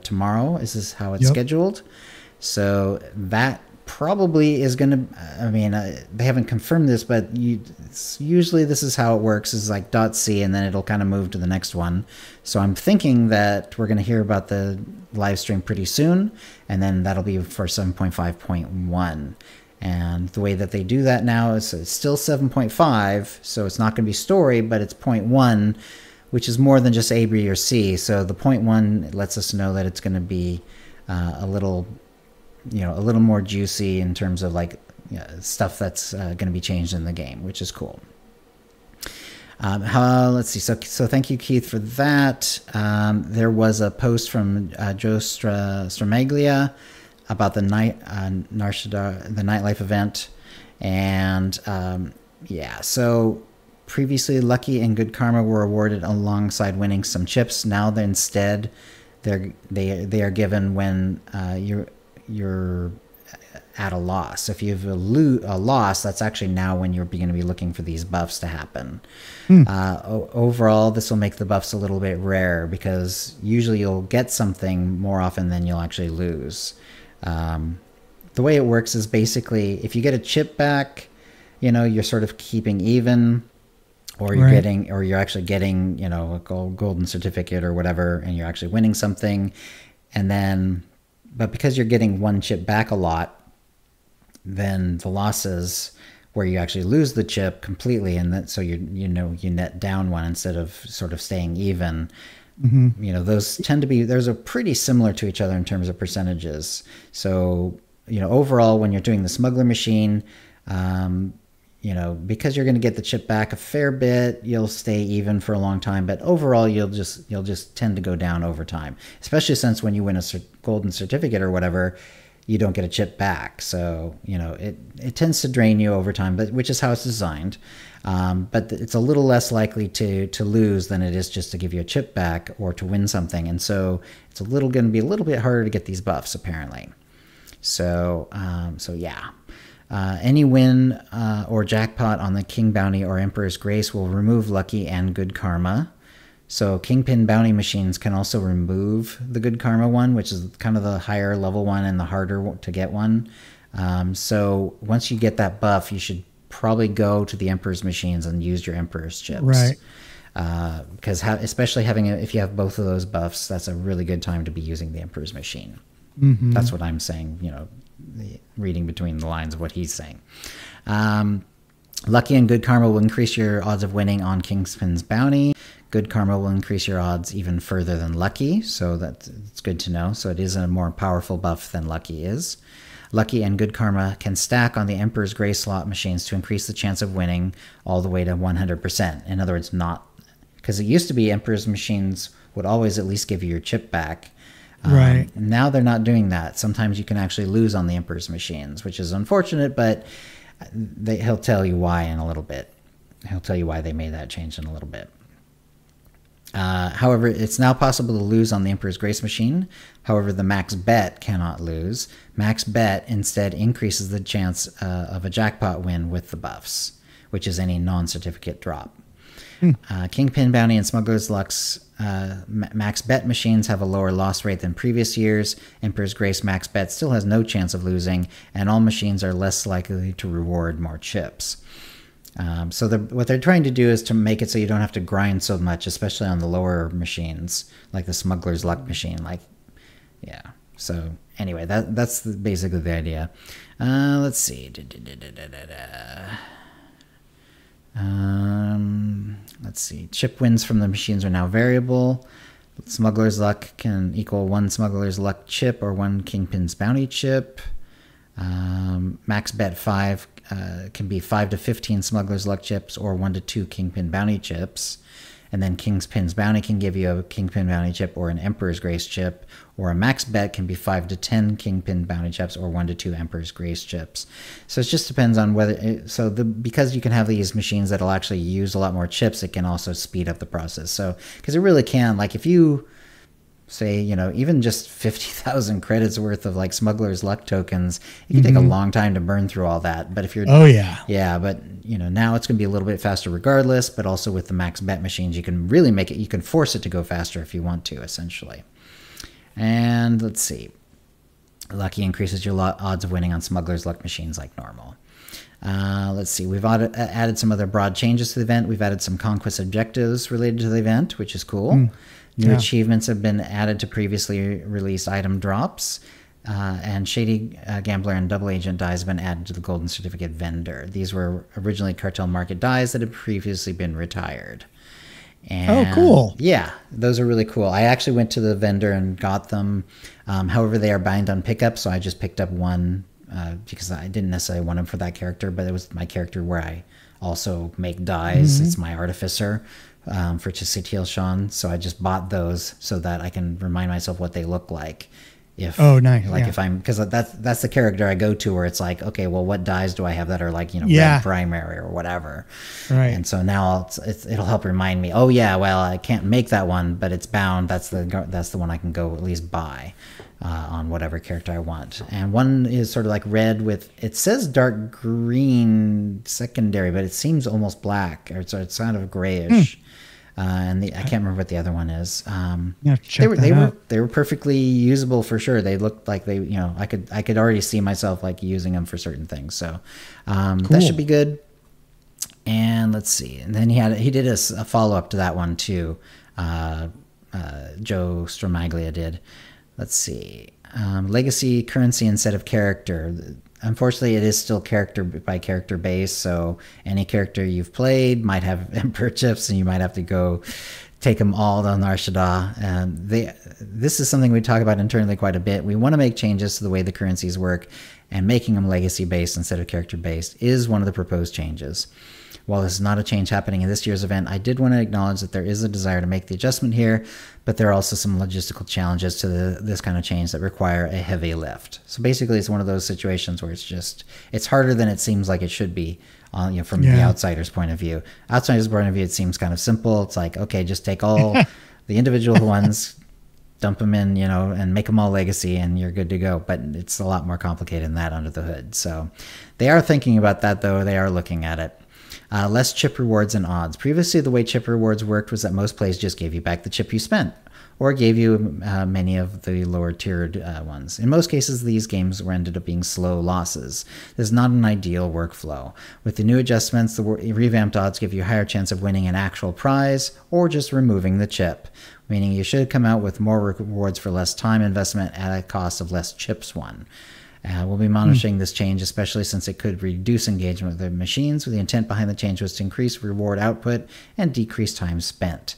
tomorrow. This is how it's scheduled. So that probably is going to, they haven't confirmed this, but usually this is how it works, is like .c, and then it'll kind of move to the next one. So I'm thinking that we're going to hear about the live stream pretty soon, and then that'll be for 7.5.1. And the way that they do that now is it's still 7.5, so it's not going to be story, but it's 0.1, which is more than just A, B, or C. So the 0.1 lets us know that it's going to be a little more juicy in terms of stuff that's going to be changed in the game, which is cool. Let's see. So thank you, Keith, for that. There was a post from Joe Stramaglia about the Nar Shaddaa, the nightlife event, and so previously Lucky and Good Karma were awarded alongside winning some chips. Now instead they are given when you're at a loss. If you have a loss, that's actually now when you're going to be looking for these buffs to happen. Overall, this will make the buffs a little bit rare, because usually you'll get something more often than you'll actually lose. The way it works is basically, if you get a chip back, you're sort of keeping even, or you're actually getting, a golden certificate or whatever, and you're actually winning something. But because you're getting one chip back a lot, then the losses where you actually lose the chip completely, and so you net down one instead of sort of staying even. Those those are pretty similar to each other in terms of percentages. So overall, when you're doing the smuggler machine, because you're going to get the chip back a fair bit, you'll stay even for a long time. But overall, you'll just tend to go down over time, especially since when you win a golden certificate or whatever, you don't get a chip back. So, it tends to drain you over time, which is how it's designed. But it's a little less likely to lose than it is just to give you a chip back or to win something. And so it's going to be a little bit harder to get these buffs, apparently. So yeah. Any win or jackpot on the King Bounty or Emperor's Grace will remove lucky and good karma. So Kingpin Bounty machines can also remove the good karma one, which is kind of the higher level one and the harder to get one. So once you get that buff, you should probably go to the Emperor's machines and use your Emperor's chips. Right. Because especially if you have both of those buffs, that's a really good time to be using the Emperor's machine. That's what I'm saying, reading between the lines of what he's saying. Lucky and good karma will increase your odds of winning on Kingpin's Bounty. Good karma will increase your odds even further than lucky, so it's good to know. So it is a more powerful buff than lucky is. Lucky and good karma can stack on the Emperor's Grace slot machines to increase the chance of winning all the way to 100%. In other words, because it used to be Emperor's machines would always at least give you your chip back. Right. Now they're not doing that. Sometimes you can actually lose on the Emperor's machines, which is unfortunate, but he'll tell you why in a little bit. He'll tell you why they made that change in a little bit. However, it's now possible to lose on the Emperor's Grace machine. However, the max bet cannot lose. Max bet instead increases the chance of a jackpot win with the buffs, which is any non-certificate drop. Kingpin Bounty and Smuggler's Luck's max bet machines have a lower loss rate than previous years. Emperor's Grace max bet still has no chance of losing, and all machines are less likely to reward more chips. So what they're trying to do is to make it so you don't have to grind so much, especially on the lower machines, like the Smuggler's Luck machine. Yeah. So anyway, that's basically the idea. Let's see. Let's see. Chip wins from the machines are now variable. Smuggler's Luck can equal 1 Smuggler's Luck chip or 1 Kingpin's Bounty chip. Max bet 5 can be 5 to 15 Smuggler's Luck chips or 1 to 2 Kingpin Bounty chips. And then Kingpin's Bounty can give you a Kingpin Bounty chip or an Emperor's Grace chip, or a max bet can be 5 to 10 Kingpin Bounty chips or 1 to 2 Emperor's Grace chips. So it just depends on whether because you can have these machines that'll actually use a lot more chips, it can also speed up the process. So because it really can, like if you say, even just 50,000 credits worth of Smuggler's Luck tokens, it can take a long time to burn through all that. But if you're, but now it's going to be a little bit faster regardless, but also with the max bet machines, you can really you can force it to go faster if you want to, essentially. And let's see. Lucky increases your odds of winning on Smuggler's Luck machines like normal. Let's see. We've added some other broad changes to the event. We've added some conquest objectives related to the event, which is cool. New achievements have been added to previously released item drops, and Shady Gambler and Double Agent dies have been added to the Golden Certificate vendor. These were originally Cartel Market dies that had previously been retired. And, cool. Yeah, those are really cool. I actually went to the vendor and got them. However, they are bound on pickup, so I just picked up one because I didn't necessarily want them for that character, but it was my character where I also make dies. It's my artificer. For Chisitil Sean, so I just bought those so that I can remind myself what they look like. If nice. Like yeah. if I'm, because that's the character I go to where it's like, okay, well, what dies do I have that are like, Yeah. red primary or whatever. Right. And so now it'll help remind me, oh yeah, well, I can't make that one, but it's bound. That's the one I can go at least buy on whatever character I want. And one is sort of like red with, it says dark green secondary, but it seems almost black, or it's kind of grayish. And I can't remember what the other one is. They were perfectly usable for sure. They looked like they, I could already see myself like using them for certain things. So cool. That should be good. And let's see. And then he did a follow up to that one too. Joe Stromaglia did. Let's see. Legacy currency instead of character. Unfortunately, it is still character by character based, so any character you've played might have Emperor chips, and you might have to go take them all to Nar Shaddaa. And this is something we talk about internally quite a bit. We want to make changes to the way the currencies work, and making them legacy based instead of character based is one of the proposed changes. While this is not a change happening in this year's event, I did want to acknowledge that there is a desire to make the adjustment here, but there are also some logistical challenges to this kind of change that require a heavy lift. So basically, it's one of those situations where it's harder than it seems like it should be from the outsider's point of view. Outsider's point of view, it seems kind of simple. It's like, okay, just take all the individual ones, dump them in, and make them all legacy, and you're good to go. But it's a lot more complicated than that under the hood. So they are thinking about that, though. They are looking at it. Less chip rewards and odds. Previously, the way chip rewards worked was that most plays just gave you back the chip you spent, or gave you many of the lower tiered ones. In most cases, these games ended up being slow losses. This is not an ideal workflow. With the new adjustments, the revamped odds give you a higher chance of winning an actual prize, or just removing the chip, meaning you should come out with more rewards for less time investment at a cost of less chips won. We'll be monitoring this change, especially since it could reduce engagement with the machines. The intent behind the change was to increase reward output and decrease time spent.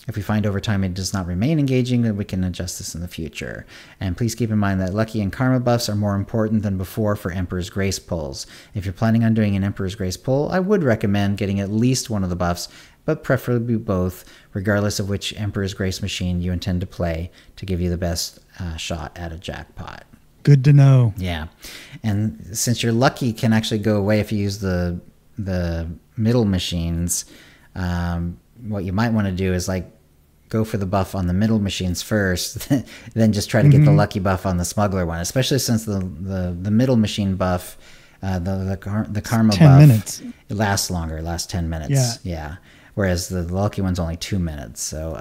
If we find over time it does not remain engaging, then we can adjust this in the future. And please keep in mind that Lucky and Karma buffs are more important than before for Emperor's Grace pulls. If you're planning on doing an Emperor's Grace pull, I would recommend getting at least one of the buffs, but preferably both, regardless of which Emperor's Grace machine you intend to play, to give you the best shot at a jackpot. Good to know. Yeah. And since your Lucky can actually go away if you use the middle machines, what you might want to do is like go for the buff on the middle machines first, then just try to get the Lucky buff on the smuggler one, especially since the middle machine buff, the karma 10 buff, minutes. It lasts longer. It lasts 10 minutes. Yeah. Whereas the Lucky one's only 2 minutes. So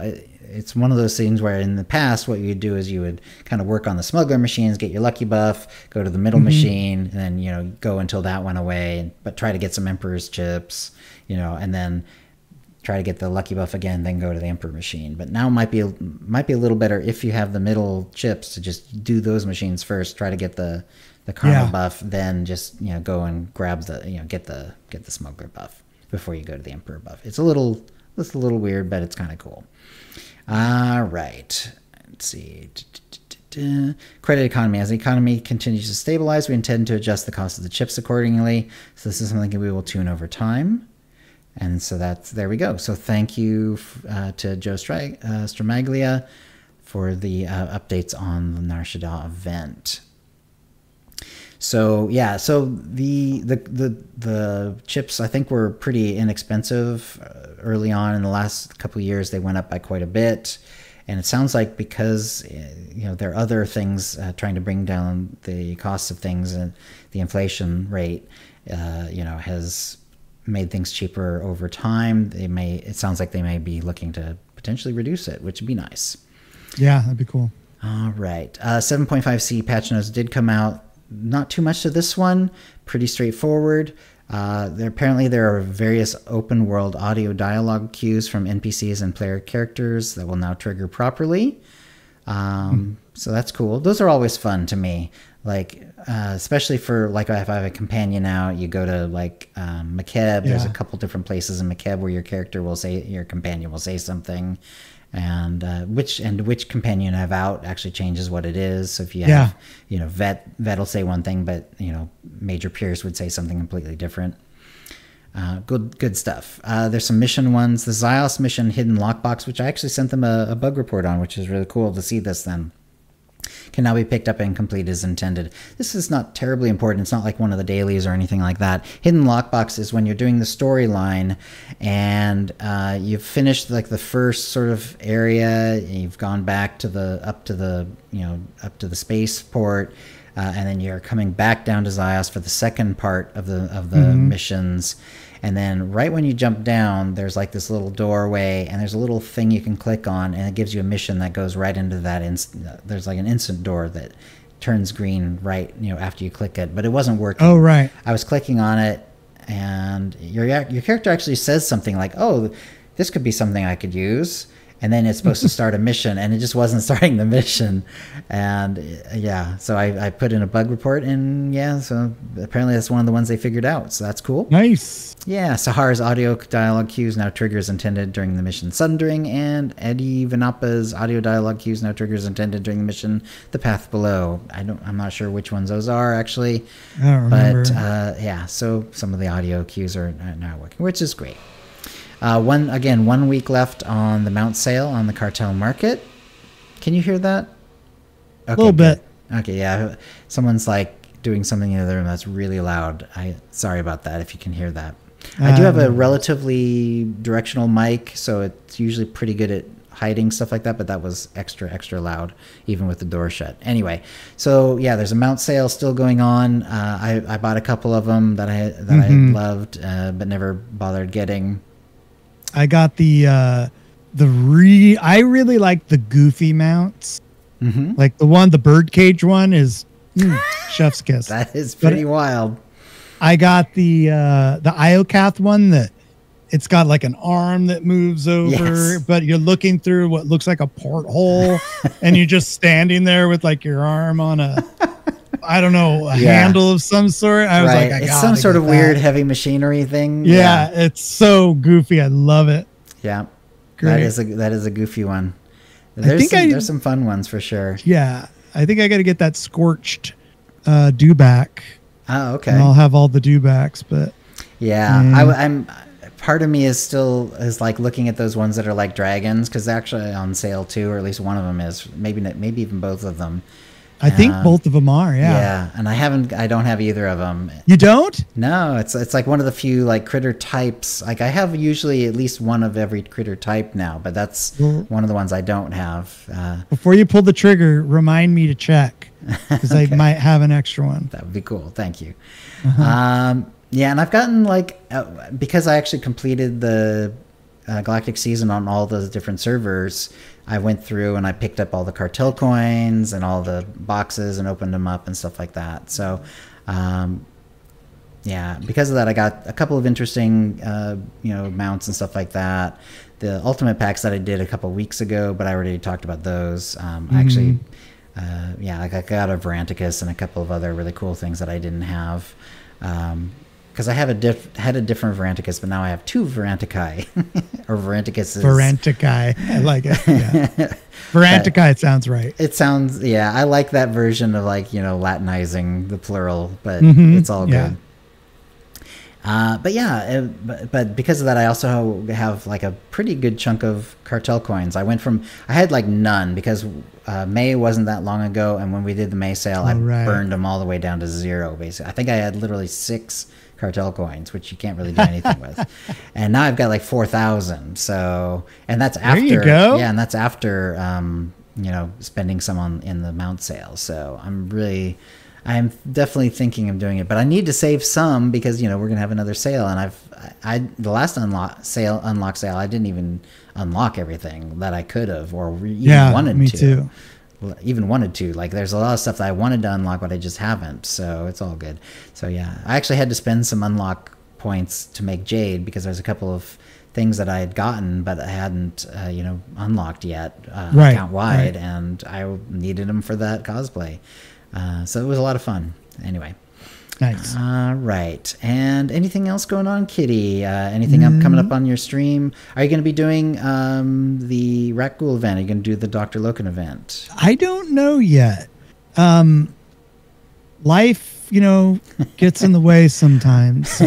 it's one of those things where in the past, what you would do is you would kind of work on the smuggler machines, get your Lucky buff, go to the middle machine, and then, go until that went away, but try to get some Emperor's chips, and then try to get the Lucky buff again, then go to the Emperor machine. But now might be a little better if you have the middle chips to just do those machines first, try to get the karma buff, then just, go and grab get the smuggler buff before you go to the Emperor buff. It's a little weird, but it's kind of cool. All right. Let's see. Credit economy. As the economy continues to stabilize, we intend to adjust the cost of the chips accordingly. So this is something we will tune over time. And so there we go. So thank you to Joe Stromaglia for the updates on the Nar Shaddaa event. So yeah, so the chips I think were pretty inexpensive early on. In the last couple of years, they went up by quite a bit, and it sounds like because there are other things trying to bring down the costs of things, and the inflation rate has made things cheaper over time. It sounds like they may be looking to potentially reduce it, which would be nice. Yeah, that'd be cool. All right, 7.5C patch notes did come out. Not too much to this one, pretty straightforward. There are various open world audio dialogue cues from NPCs and player characters that will now trigger properly. So that's cool. Those are always fun to me. Like, especially for like if I have a companion now, you go to like Makeb. There's a couple different places in Makeb where your companion will say something. And which companion I have out actually changes what it is. So if you have, Vet will say one thing, but Major Pierce would say something completely different. Good stuff. There's some mission ones. The Zyos mission Hidden Lockbox, which I actually sent them a bug report on, which is really cool to see this then. can now be picked up and complete as intended. This is not terribly important. It's not like one of the dailies or anything like that. Hidden lockbox is when you're doing the storyline and you've finished like the first sort of area, you've gone back to the up to the spaceport, and then you're coming back down to Zios for the second part of the missions. And then right when you jump down, there's like this little doorway, and there's a little thing you can click on, and it gives you a mission that goes right into that. There's like an instant door that turns green right, after you click it, but it wasn't working. Oh, right. I was clicking on it, and your character actually says something like, "Oh, this could be something I could use." And then it's supposed to start a mission, and it just wasn't starting the mission. And so I put in a bug report, and so apparently that's one of the ones they figured out. So that's cool. Nice. Yeah, Sahar's audio dialogue cues now triggers intended during the mission Sundering, and Eddie Vanapa's audio dialogue cues now triggers intended during the mission The Path Below. I'm not sure which ones those are actually. I don't remember. But so some of the audio cues are now working, which is great. 1 week left on the mount sale on the cartel market. Can you hear that? Okay, a little bit. Okay, yeah. Someone's like doing something in the other room that's really loud. Sorry about that if you can hear that. I do have a relatively directional mic, so it's usually pretty good at hiding stuff like that, but that was extra loud, even with the door shut. Anyway, so yeah, there's a mount sale still going on. I bought a couple of them that I loved, but never bothered getting. I got I really like the goofy mounts. Like the birdcage one is chef's kiss. That is pretty wild. I got the Iocath one that it's got like an arm that moves over, but you're looking through what looks like a porthole and you're just standing there with like your arm on a handle of some sort. I was like, it's some sort of weird heavy machinery thing. Yeah, it's so goofy. I love it. Yeah, great. That is a goofy one. There's some fun ones for sure. Yeah, I think I got to get that scorched dewback. Oh, okay. And I'll have all the dewbacks, but I'm part of me is like looking at those ones that are like dragons, because they're actually on sale too, or at least one of them is. Maybe even both of them. I think both of them are, yeah. And I don't have either of them. You don't? No, it's like one of the few like critter types. Like I have usually at least one of every critter type now, but that's one of the ones I don't have. Before you pull the trigger, remind me to check, because I might have an extra one. That would be cool. Thank you. Yeah, and I've gotten like, because I actually completed the Galactic Season on all those different servers, I went through and I picked up all the cartel coins and all the boxes and opened them up and stuff like that. So, because of that, I got a couple of interesting, mounts and stuff like that. The ultimate packs that I did a couple weeks ago, but I already talked about those. Actually, I got a Veranticus and a couple of other really cool things that I didn't have. Because I have had a different Veranticus, but now I have two Verantici, or Veranticuses. Verantici, I like it. Yeah. Verantici, it sounds right. It sounds, I like that version of like, Latinizing the plural, but it's all good. But because of that, I also have like a pretty good chunk of cartel coins. I had like none, because May wasn't that long ago, and when we did the May sale, I burned them all the way down to 0, basically. I think I had literally 6 cartel coins, which you can't really do anything with. And now I've got like 4,000. So, and that's after, there you go. Yeah, and that's after, spending some in the mount sale. So I'm definitely thinking of doing it, but I need to save some, because we're gonna have another sale, and the last unlock sale, I didn't even unlock everything that I could have, or even wanted to. Too. Even wanted to. Like, there's a lot of stuff that I wanted to unlock, but I just haven't. So it's all good. So yeah, I actually had to spend some unlock points to make Jade, because there's a couple of things that I had gotten, but I hadn't, unlocked yet, account wide, and I needed them for that cosplay. So it was a lot of fun. Anyway. Nice. Right. And anything else going on, Kitty? Anything coming up on your stream? Are you going to be doing the Rakghoul event? Are you going to do the Dr. Loken event? I don't know yet. Life, gets in the way sometimes, so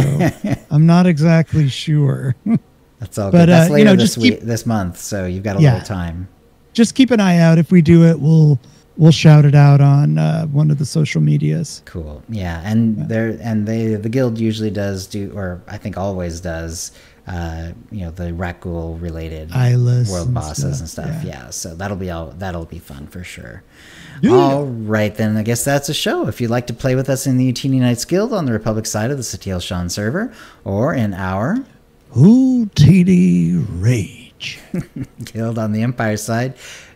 I'm not exactly sure. That's all good. But, that's later this month, so you've got a little time. Just keep an eye out. If we do it, we'll we'll shout it out on one of the social medias. Cool. Yeah, and the guild usually does do, or I think always does, the Rakghoul related Eyeless world and bosses and stuff. yeah. So that'll be fun for sure. Yeah. All right, then I guess that's a show. If you'd like to play with us in the Utini Knights Guild on the Republic side of the Satil Shan server, or in our Utini Rage Guild on the Empire side,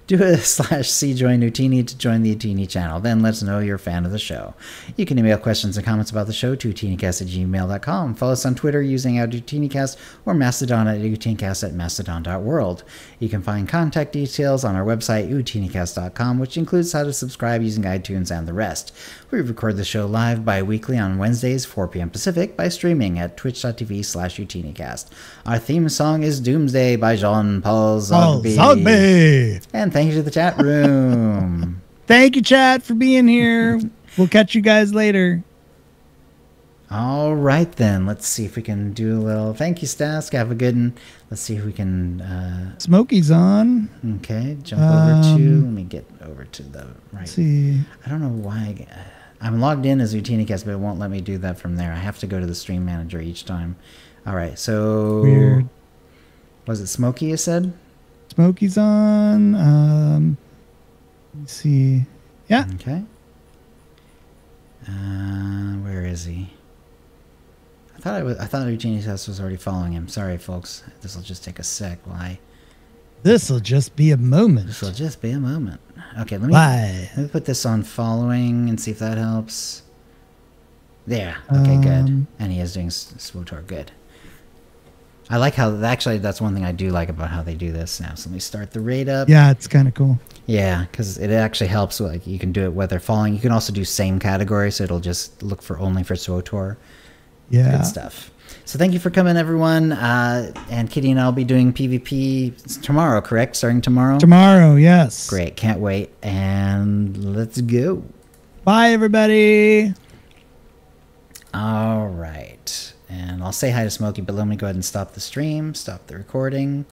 do a /C join Utini to join the Utini channel. Then let us know you're a fan of the show. You can email questions and comments about the show to utinicast@gmail.com. Follow us on Twitter using @UtiniCast or Mastodon at utinicast@mastodon.world. You can find contact details on our website, utinicast.com, which includes how to subscribe using iTunes and the rest. We record the show live bi-weekly on Wednesdays, 4 p.m. Pacific, by streaming at twitch.tv/utinicast. Our theme song is Doomsday by Jean-Paul Zogby. And thank you to the chat room. Thank you, chat, for being here. We'll catch you guys later. All right, then. Let's see if we can do a little... Thank you, Stask. Have a good one. Let's see if we can... Smokey's on. Okay, jump over to... Let me get over to the right... Let's see. I don't know why... I'm logged in as UtiniCast, but it won't let me do that from there. I have to go to the stream manager each time. All right, so... Weird. Was it Smokey, you said? Smokey's on. Let's see. Yeah. Okay. Where is he? I thought UtiniCast was already following him. Sorry, folks. This will just take a sec. Why? This'll just be a moment. This will just be a moment. Okay, let me put this on following and see if that helps. There. Okay, good. And he is doing SWTOR. Good. I like how, actually, that's one thing I do like about how they do this now. So let me start the raid up. Yeah, it's kind of cool. Yeah, because it actually helps. Like, you can do it whether following. You can also do same category, so it'll just look for only for SWTOR. Yeah. Good stuff. So thank you for coming, everyone. And Kitty and I will be doing PvP tomorrow, correct? Starting tomorrow? Tomorrow, yes. Great. Can't wait. And let's go. Bye, everybody. All right. And I'll say hi to Smokey, but let me go ahead and stop the stream, stop the recording.